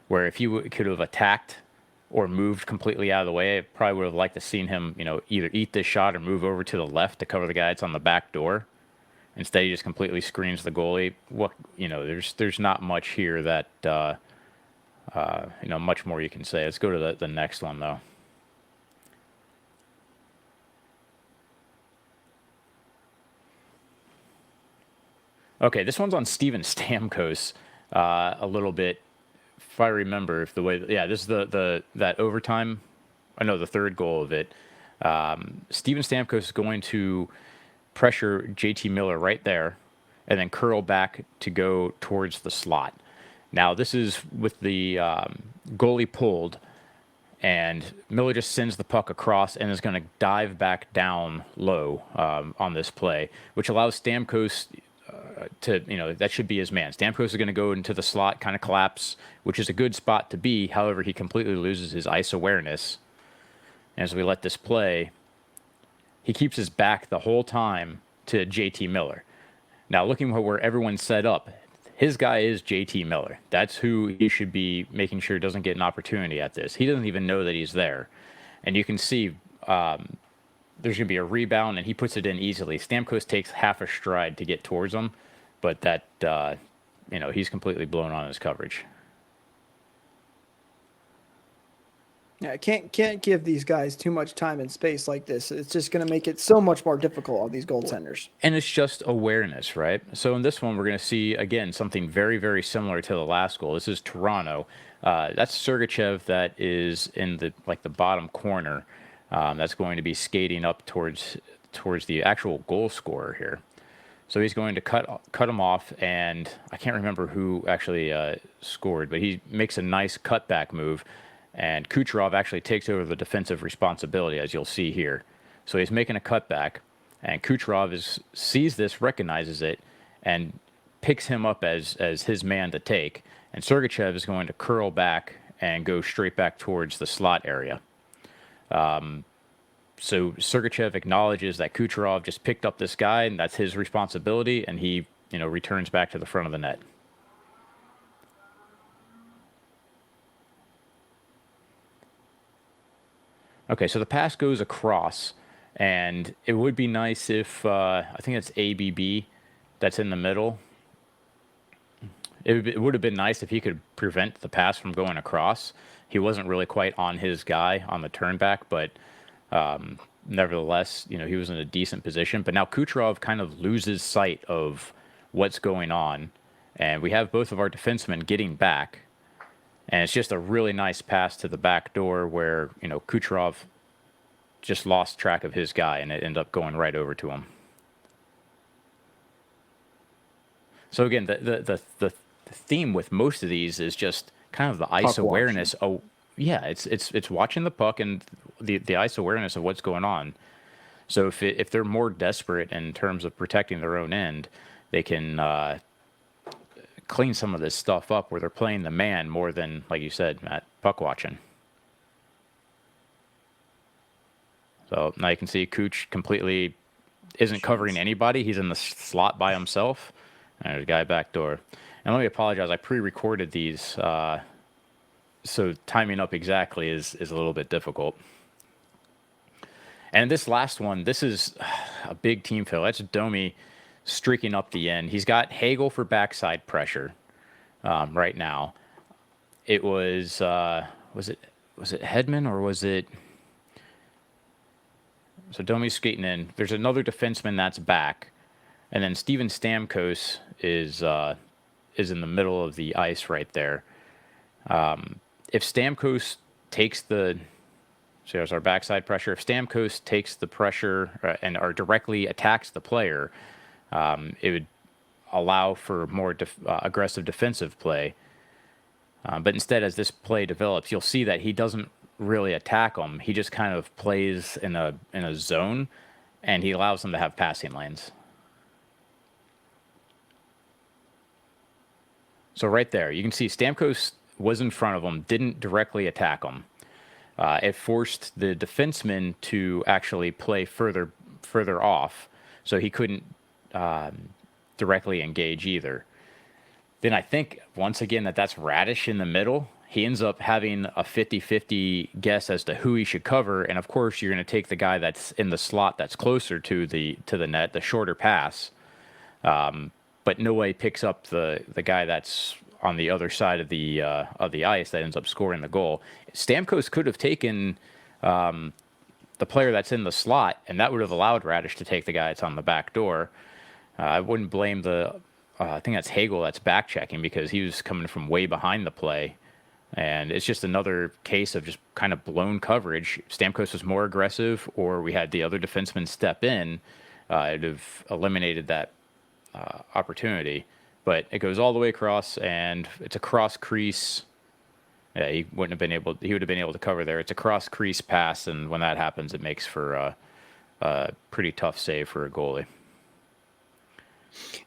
[SPEAKER 4] where if he could have attacked or moved completely out of the way, I probably would have liked to seen him, either eat this shot or move over to the left to cover the guy that's on the back door. Instead, he just completely screens the goalie. There's not much here that much more you can say. Let's go to the next one, though. Okay, this one's on Steven Stamkos a little bit. If I remember, this is that overtime. I know the third goal of it. Steven Stamkos is going to pressure JT Miller right there, and then curl back to go towards the slot. Now this is with the goalie pulled, and Miller just sends the puck across and is going to dive back down low on this play, which allows Stamkos that should be his man. Stamkos is going to go into the slot, kind of collapse, which is a good spot to be. However, he completely loses his ice awareness. And as we let this play, he keeps his back the whole time to JT Miller. Now, looking at where everyone's set up, his guy is JT Miller. That's who he should be making sure doesn't get an opportunity at this. He doesn't even know that he's there. And you can see there's going to be a rebound, and he puts it in easily. Stamkos takes half a stride to get towards him, but he's completely blown on his coverage.
[SPEAKER 3] Yeah, can't give these guys too much time and space like this. It's just going to make it so much more difficult on these goaltenders.
[SPEAKER 4] And it's just awareness, right? So in this one, we're going to see, again, something very, very similar to the last goal. This is Toronto. That's Sergachev that is in the bottom corner. That's going to be skating up towards the actual goal scorer here. So he's going to cut him off, and I can't remember who actually scored, but he makes a nice cutback move. And Kucherov actually takes over the defensive responsibility, as you'll see here. So he's making a cutback, and Kucherov sees this, recognizes it, and picks him up as his man to take. And Sergachev is going to curl back and go straight back towards the slot area. So Sergachev acknowledges that Kucherov just picked up this guy, and that's his responsibility, and he returns back to the front of the net. Okay, so the pass goes across, and it would be nice if, I think it's ABB that's in the middle. It would have been nice if he could prevent the pass from going across. He wasn't really quite on his guy on the turn back, but nevertheless, he was in a decent position. But now Kucherov kind of loses sight of what's going on, and we have both of our defensemen getting back. And it's just a really nice pass to the back door where, Kucherov just lost track of his guy, and it ended up going right over to him. So again, the theme with most of these is just kind of the ice
[SPEAKER 5] Puck
[SPEAKER 4] awareness. Oh, yeah, it's watching the puck and the ice awareness of what's going on. So if they're more desperate in terms of protecting their own end, they can clean some of this stuff up where they're playing the man more than, like you said, Matt, puck watching. So now you can see Kuch completely isn't covering anybody. He's in the slot by himself. And there's a guy back door. And let me apologize. I pre-recorded these, so timing up exactly is a little bit difficult. And this last one, this is a big team fail. That's Domi streaking up the end. He's got Hagel for backside pressure right now. It was it Hedman or was it? So Domi's skating in. There's another defenseman that's back, and then Steven Stamkos is in the middle of the ice right there. If Stamkos takes so there's our backside pressure. If Stamkos takes the pressure or directly attacks the player, it would allow for more aggressive defensive play. But instead, as this play develops, you'll see that he doesn't really attack them. He just kind of plays in a zone, and he allows them to have passing lanes. So right there, you can see Stamkos was in front of him, didn't directly attack him. It forced the defenseman to actually play further off, so he couldn't directly engage either. Then I think, once again, that's Radish in the middle. He ends up having a 50-50 guess as to who he should cover, and of course you're going to take the guy that's in the slot that's closer to the net, the shorter pass. But no way picks up the guy that's on the other side of the ice that ends up scoring the goal. Stamkos could have taken the player that's in the slot, and that would have allowed Radish to take the guy that's on the back door. I wouldn't blame I think that's Hagel that's back checking, because he was coming from way behind the play. And it's just another case of just kind of blown coverage. Stamkos was more aggressive, or we had the other defenseman step in. It'd have eliminated that opportunity. But it goes all the way across, and it's a cross crease. Yeah, he would have been able to cover there. It's a cross crease pass, and when that happens, it makes for a pretty tough save for a goalie.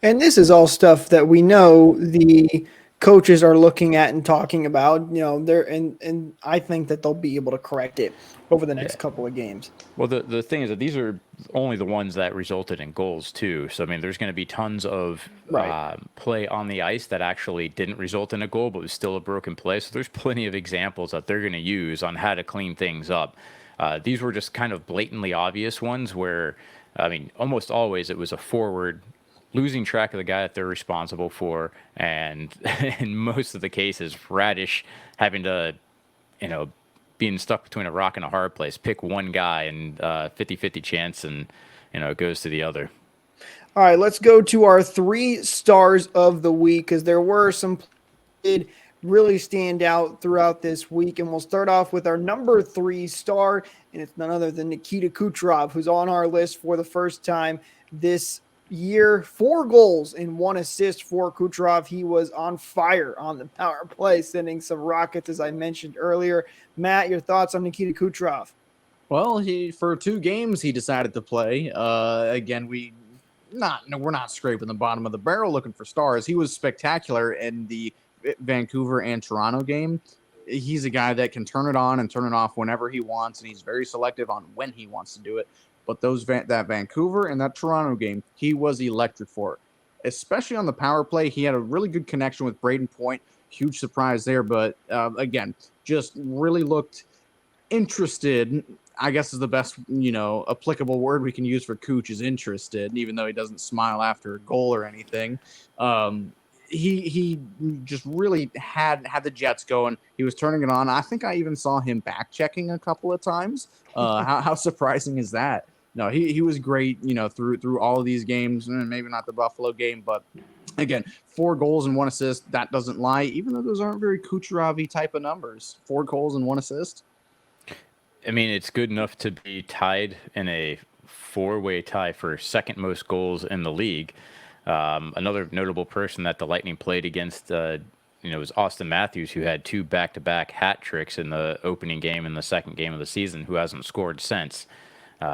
[SPEAKER 3] And this is all stuff that we know the coaches are looking at and talking about. And I think that they'll be able to correct it over the next couple of games.
[SPEAKER 4] Well, the thing is that these are only the ones that resulted in goals too. So I mean, there's going to be tons of play on the ice that actually didn't result in a goal, but was still a broken play. So there's plenty of examples that they're going to use on how to clean things up. These were just kind of blatantly obvious ones where, I mean, almost always it was a forward losing track of the guy that they're responsible for, and in most of the cases, Radish having to, being stuck between a rock and a hard place, pick one guy and 50-50 chance, and it goes to the other.
[SPEAKER 3] All right, let's go to our 3 stars of the week, because there were some that really stand out throughout this week, and we'll start off with our number 3 star, and it's none other than Nikita Kucherov, who's on our list for the first time this year. 4 goals and 1 assist for Kucherov. He was on fire on the power play, sending some rockets, as I mentioned earlier. Matt, your thoughts on Nikita Kucherov?
[SPEAKER 5] Well, for 2 games he decided to play. Again, we're not scraping the bottom of the barrel looking for stars. He was spectacular in the Vancouver and Toronto game. He's a guy that can turn it on and turn it off whenever he wants, and he's very selective on when he wants to do it. But that Vancouver and that Toronto game, he was electric for it. Especially on the power play, he had a really good connection with Braden Point. Huge surprise there, but again, just really looked interested. I guess is the best, applicable word we can use for Cooch is interested, even though he doesn't smile after a goal or anything. He just really had the Jets going. He was turning it on. I think I even saw him back checking a couple of times. How surprising is that? No, he was great, through all of these games. Maybe not the Buffalo game, but again, 4 goals and 1 assist. That doesn't lie, even though those aren't very Kucherov-y type of numbers. 4 goals and 1 assist.
[SPEAKER 4] I mean, it's good enough to be tied in a 4-way tie for second most goals in the league. Another notable person that the Lightning played against, was Austin Matthews, who had 2 back-to-back hat tricks in the opening game and the second game of the season, who hasn't scored since.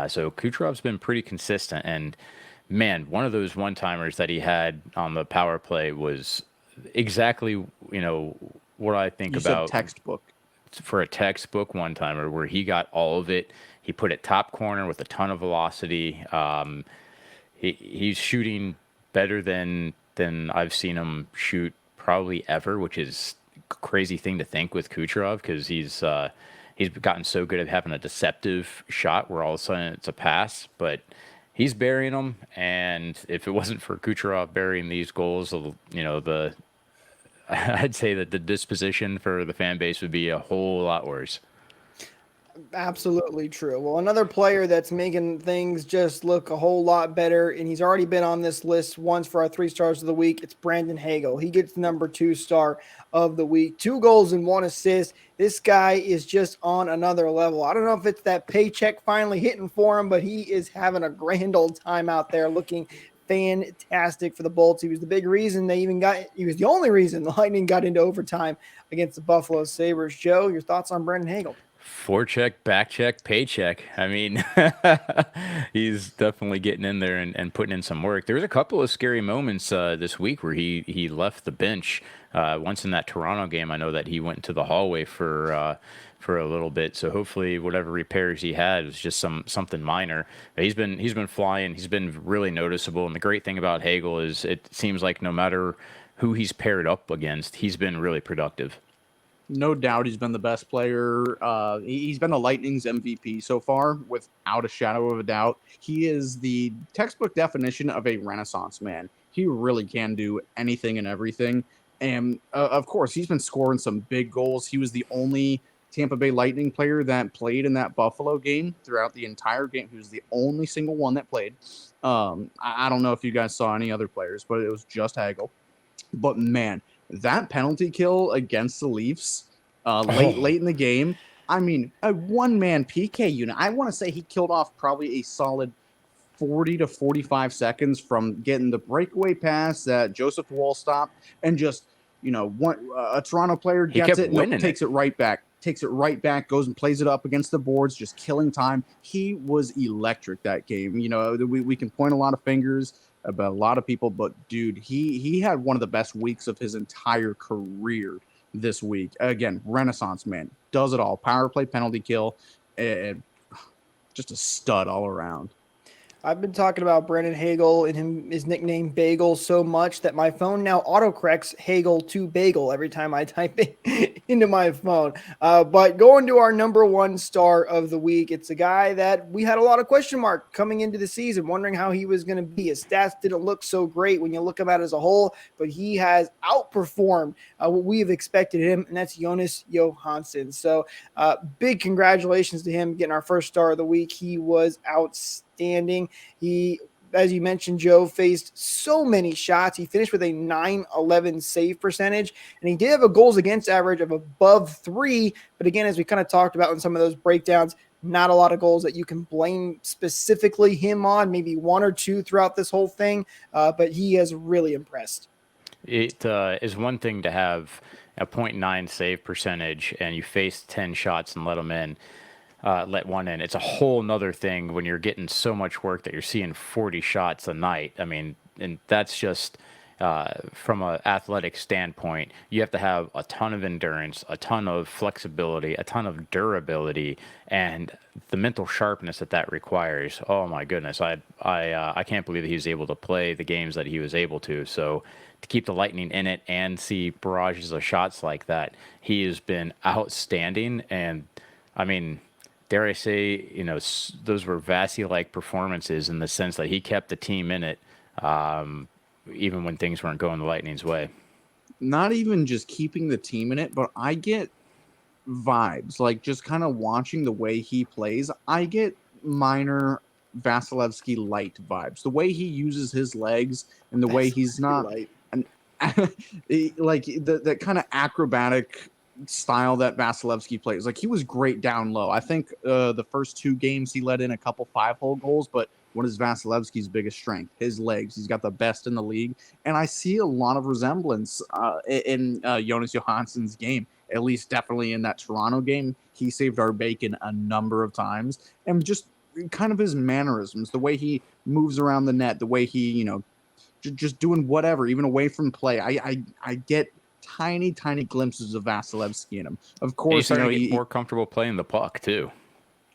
[SPEAKER 4] So Kucherov's been pretty consistent, and man, one of those one-timers that he had on the power play was exactly, what I think about
[SPEAKER 5] textbook
[SPEAKER 4] for a textbook one-timer, where he got all of it. He put it top corner with a ton of velocity. He's shooting better than I've seen him shoot probably ever, which is a crazy thing to think with Kucherov, because he's gotten so good at having a deceptive shot where all of a sudden it's a pass, but he's burying them. And if it wasn't for Kucherov burying these goals, I'd say that the disposition for the fan base would be a whole lot worse.
[SPEAKER 3] Absolutely true. Well, another player that's making things just look a whole lot better, and he's already been on this list once for our 3 stars of the week. It's Brandon Hagel. He gets number 2 star of the week. 2 goals and 1 assist. This guy is just on another level. I don't know if it's that paycheck finally hitting for him, but he is having a grand old time out there, looking fantastic for the Bolts. He was the big reason he was the only reason the Lightning got into overtime against the Buffalo Sabres. Joe, your thoughts on Brandon Hagel?
[SPEAKER 4] Forecheck, backcheck, paycheck. I mean, he's definitely getting in there and putting in some work. There was a couple of scary moments this week where he left the bench. Once in that Toronto game, I know that he went into the hallway for a little bit. So hopefully, whatever repairs he had was just something minor. But he's been flying. He's been really noticeable. And the great thing about Hagel is it seems like no matter who he's paired up against, he's been really productive.
[SPEAKER 5] No doubt he's been the best player. He's been the Lightning's MVP so far, without a shadow of a doubt. He is the textbook definition of a Renaissance man. He really can do anything and everything. And of course, he's been scoring some big goals. He was the only Tampa Bay Lightning player that played in that Buffalo game throughout the entire game. He was the only single one that played. I don't know if you guys saw any other players, but it was just Hagel. But man, that penalty kill against the Leafs late in the game. I mean, a one-man PK unit. I want to say he killed off probably a solid 40 to 45 seconds from getting the breakaway pass that Joseph Wall stopped, and just, a Toronto player gets it, takes it right back, goes and plays it up against the boards, just killing time. He was electric that game. We can point a lot of fingers about a lot of people, but dude, he had one of the best weeks of his entire career this week. Again, Renaissance man, does it all. Power play, penalty kill, and just a stud all around.
[SPEAKER 3] I've been talking about Brandon Hagel and his nickname Bagel so much that my phone now autocorrects Hagel to Bagel every time I type it into my phone. But going to our number one star of the week, it's a guy that we had a lot of question mark coming into the season, wondering how he was going to be. His stats didn't look so great when you look at it as a whole, but he has outperformed what we have expected him, and that's Johansson. So big congratulations to him getting our first star of the week. He was outstanding. He, as you mentioned, Joe, faced so many shots. He finished with a .911 save percentage, and he did have a goals against average of above 3. But again, as we kind of talked about in some of those breakdowns, not a lot of goals that you can blame specifically him on, maybe 1 or 2 throughout this whole thing. But he has really impressed.
[SPEAKER 4] It is one thing to have a .9 save percentage and you face 10 shots and let them in. Let one in. It's a whole nother thing when you're getting so much work that you're seeing 40 shots a night. I mean, and that's just from an athletic standpoint, you have to have a ton of endurance, a ton of flexibility, a ton of durability, and the mental sharpness that requires. Oh my goodness, I can't believe that he was able to play the games that he was able to. So to keep the Lightning in it and see barrages of shots like that, he has been outstanding. And I mean, dare I say, those were Vasi-like performances in the sense that he kept the team in it, even when things weren't going the Lightning's way.
[SPEAKER 5] Not even just keeping the team in it, but I get vibes, like just kind of watching the way he plays. I get minor Vasilevsky light vibes. The way he uses his legs and the way he's not like that kind of acrobatic style that Vasilevsky plays. Like, he was great down low. I think the first 2 games he let in a couple 5-hole goals, but what is Vasilevsky's biggest strength? His legs. He's got the best in the league, and I see a lot of resemblance in Jonas Johansson's game. At least definitely in that Toronto game, he saved our bacon a number of times, and just kind of his mannerisms, the way he moves around the net, the way he, just doing whatever, even away from play. I get tiny glimpses of Vasilevsky in him. Of course,
[SPEAKER 4] he's get more comfortable playing the puck too.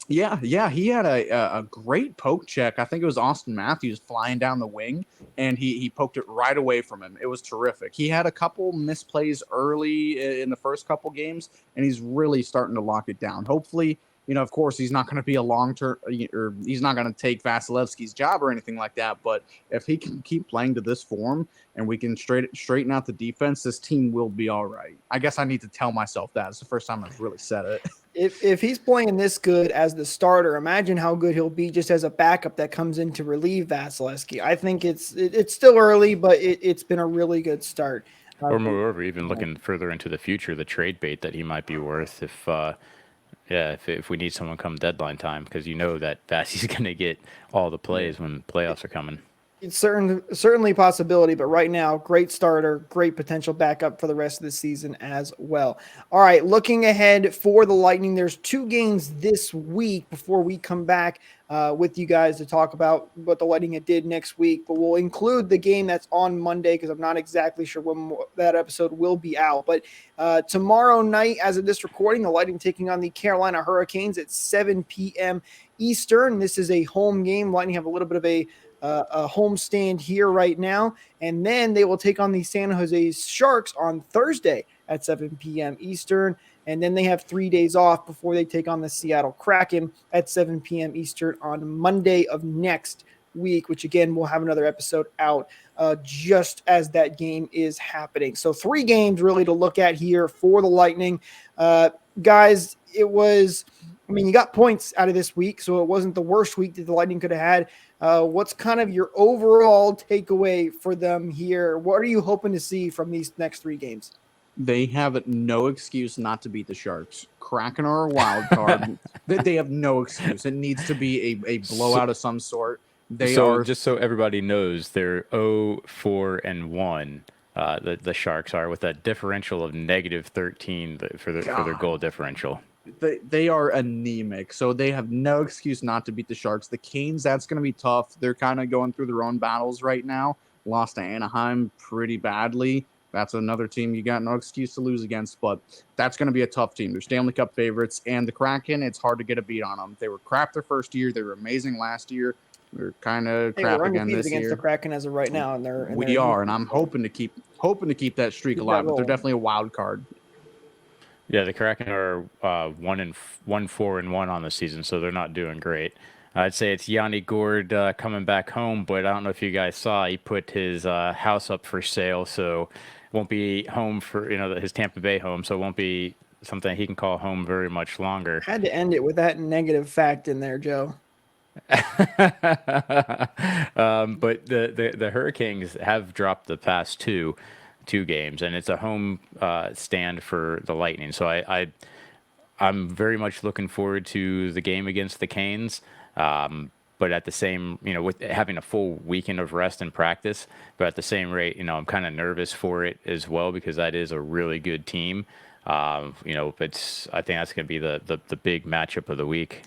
[SPEAKER 5] Yeah, he had a great poke check. I think it was Austin Matthews flying down the wing, and he poked it right away from him. It was terrific. He had a couple misplays early in the first couple games, and he's really starting to lock it down. Hopefully, of course, he's not going to be a long-term, or he's not going to take Vasilevsky's job or anything like that. But if he can keep playing to this form and we can straighten out the defense, this team will be all right. I guess I need to tell myself that. It's the first time I've really said it.
[SPEAKER 3] If he's playing this good as the starter, imagine how good he'll be just as a backup that comes in to relieve Vasilevsky. I think it's still early, but it's been a really good start.
[SPEAKER 4] Or moreover, even looking further into the future, the trade bait that he might be worth if we need someone come deadline time, because that Vasi's going to get all the plays when playoffs are coming.
[SPEAKER 3] It's certainly a possibility, but right now, great starter, great potential backup for the rest of the season as well. All right, looking ahead for the Lightning, there's 2 games this week before we come back with you guys to talk about what the Lightning did next week, but we'll include the game that's on Monday because I'm not exactly sure when that episode will be out. But tomorrow night, as of this recording, the Lightning taking on the Carolina Hurricanes at 7 p.m. Eastern. This is a home game. Lightning have a little bit of a home stand here right now, and then they will take on the San Jose Sharks on Thursday at 7 p.m. Eastern, and then they have 3 days off before they take on the Seattle Kraken at 7 p.m. Eastern on Monday of next week, which again, we'll have another episode out just as that game is happening. So 3 games really to look at here for the Lightning. Guys, it was, I mean, you got points out of this week, so it wasn't the worst week that the Lightning could have had. What's kind of your overall takeaway for them here? What are you hoping to see from these next 3 games?
[SPEAKER 5] They have no excuse not to beat the Sharks. Kraken are a wild card. They have no excuse. It needs to be a blowout of some sort.
[SPEAKER 4] Just so everybody knows, they're 0-4-1. The Sharks are, with a differential of -13 for their goal differential.
[SPEAKER 5] They are anemic, so they have no excuse not to beat the Sharks. The Canes, that's going to be tough. They're kind of going through their own battles right now. Lost to Anaheim pretty badly. That's another team you got no excuse to lose against, but that's going to be a tough team. They're Stanley Cup favorites, and the Kraken, it's hard to get a beat on them. They were crap their first year. They were amazing last year. They're kind of crap again this
[SPEAKER 3] against
[SPEAKER 5] year.
[SPEAKER 3] The Kraken as of right now, and
[SPEAKER 5] I'm hoping to keep that streak alive. But they're definitely a wild card.
[SPEAKER 4] Yeah, the Kraken are 1-4-1 on the season, so they're not doing great. I'd say it's Yanni Gourde coming back home, but I don't know if you guys saw, he put his house up for sale, so won't be home for his Tampa Bay home, so it won't be something he can call home very much longer.
[SPEAKER 3] Had to end it with that negative fact in there, Joe.
[SPEAKER 4] But the Hurricanes have dropped the past two games, and it's a home stand for the Lightning. So I'm very much looking forward to the game against the Canes. But at the same, with having a full weekend of rest and practice, but at the same rate, I'm kind of nervous for it as well, because that is a really good team. I think that's going to be the big matchup of the week.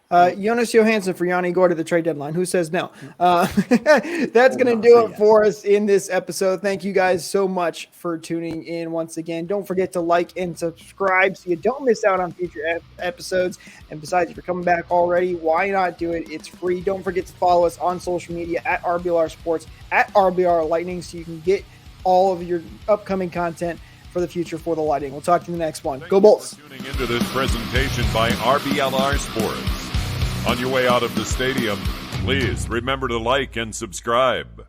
[SPEAKER 3] Johansson for Yanni Gourde at the trade deadline. Who says no? That's going to do it for us in this episode. Thank you guys so much for tuning in once again. Don't forget to like and subscribe so you don't miss out on future episodes. And besides, if you're coming back already, why not do it? It's free. Don't forget to follow us on social media at RBLR Sports, at RBLR Lightning, so you can get all of your upcoming content for the future for the Lightning. We'll talk to you in the next one. Go Bolts!
[SPEAKER 1] Tuning into this presentation by RBLR Sports. On your way out of the stadium, please remember to like and subscribe.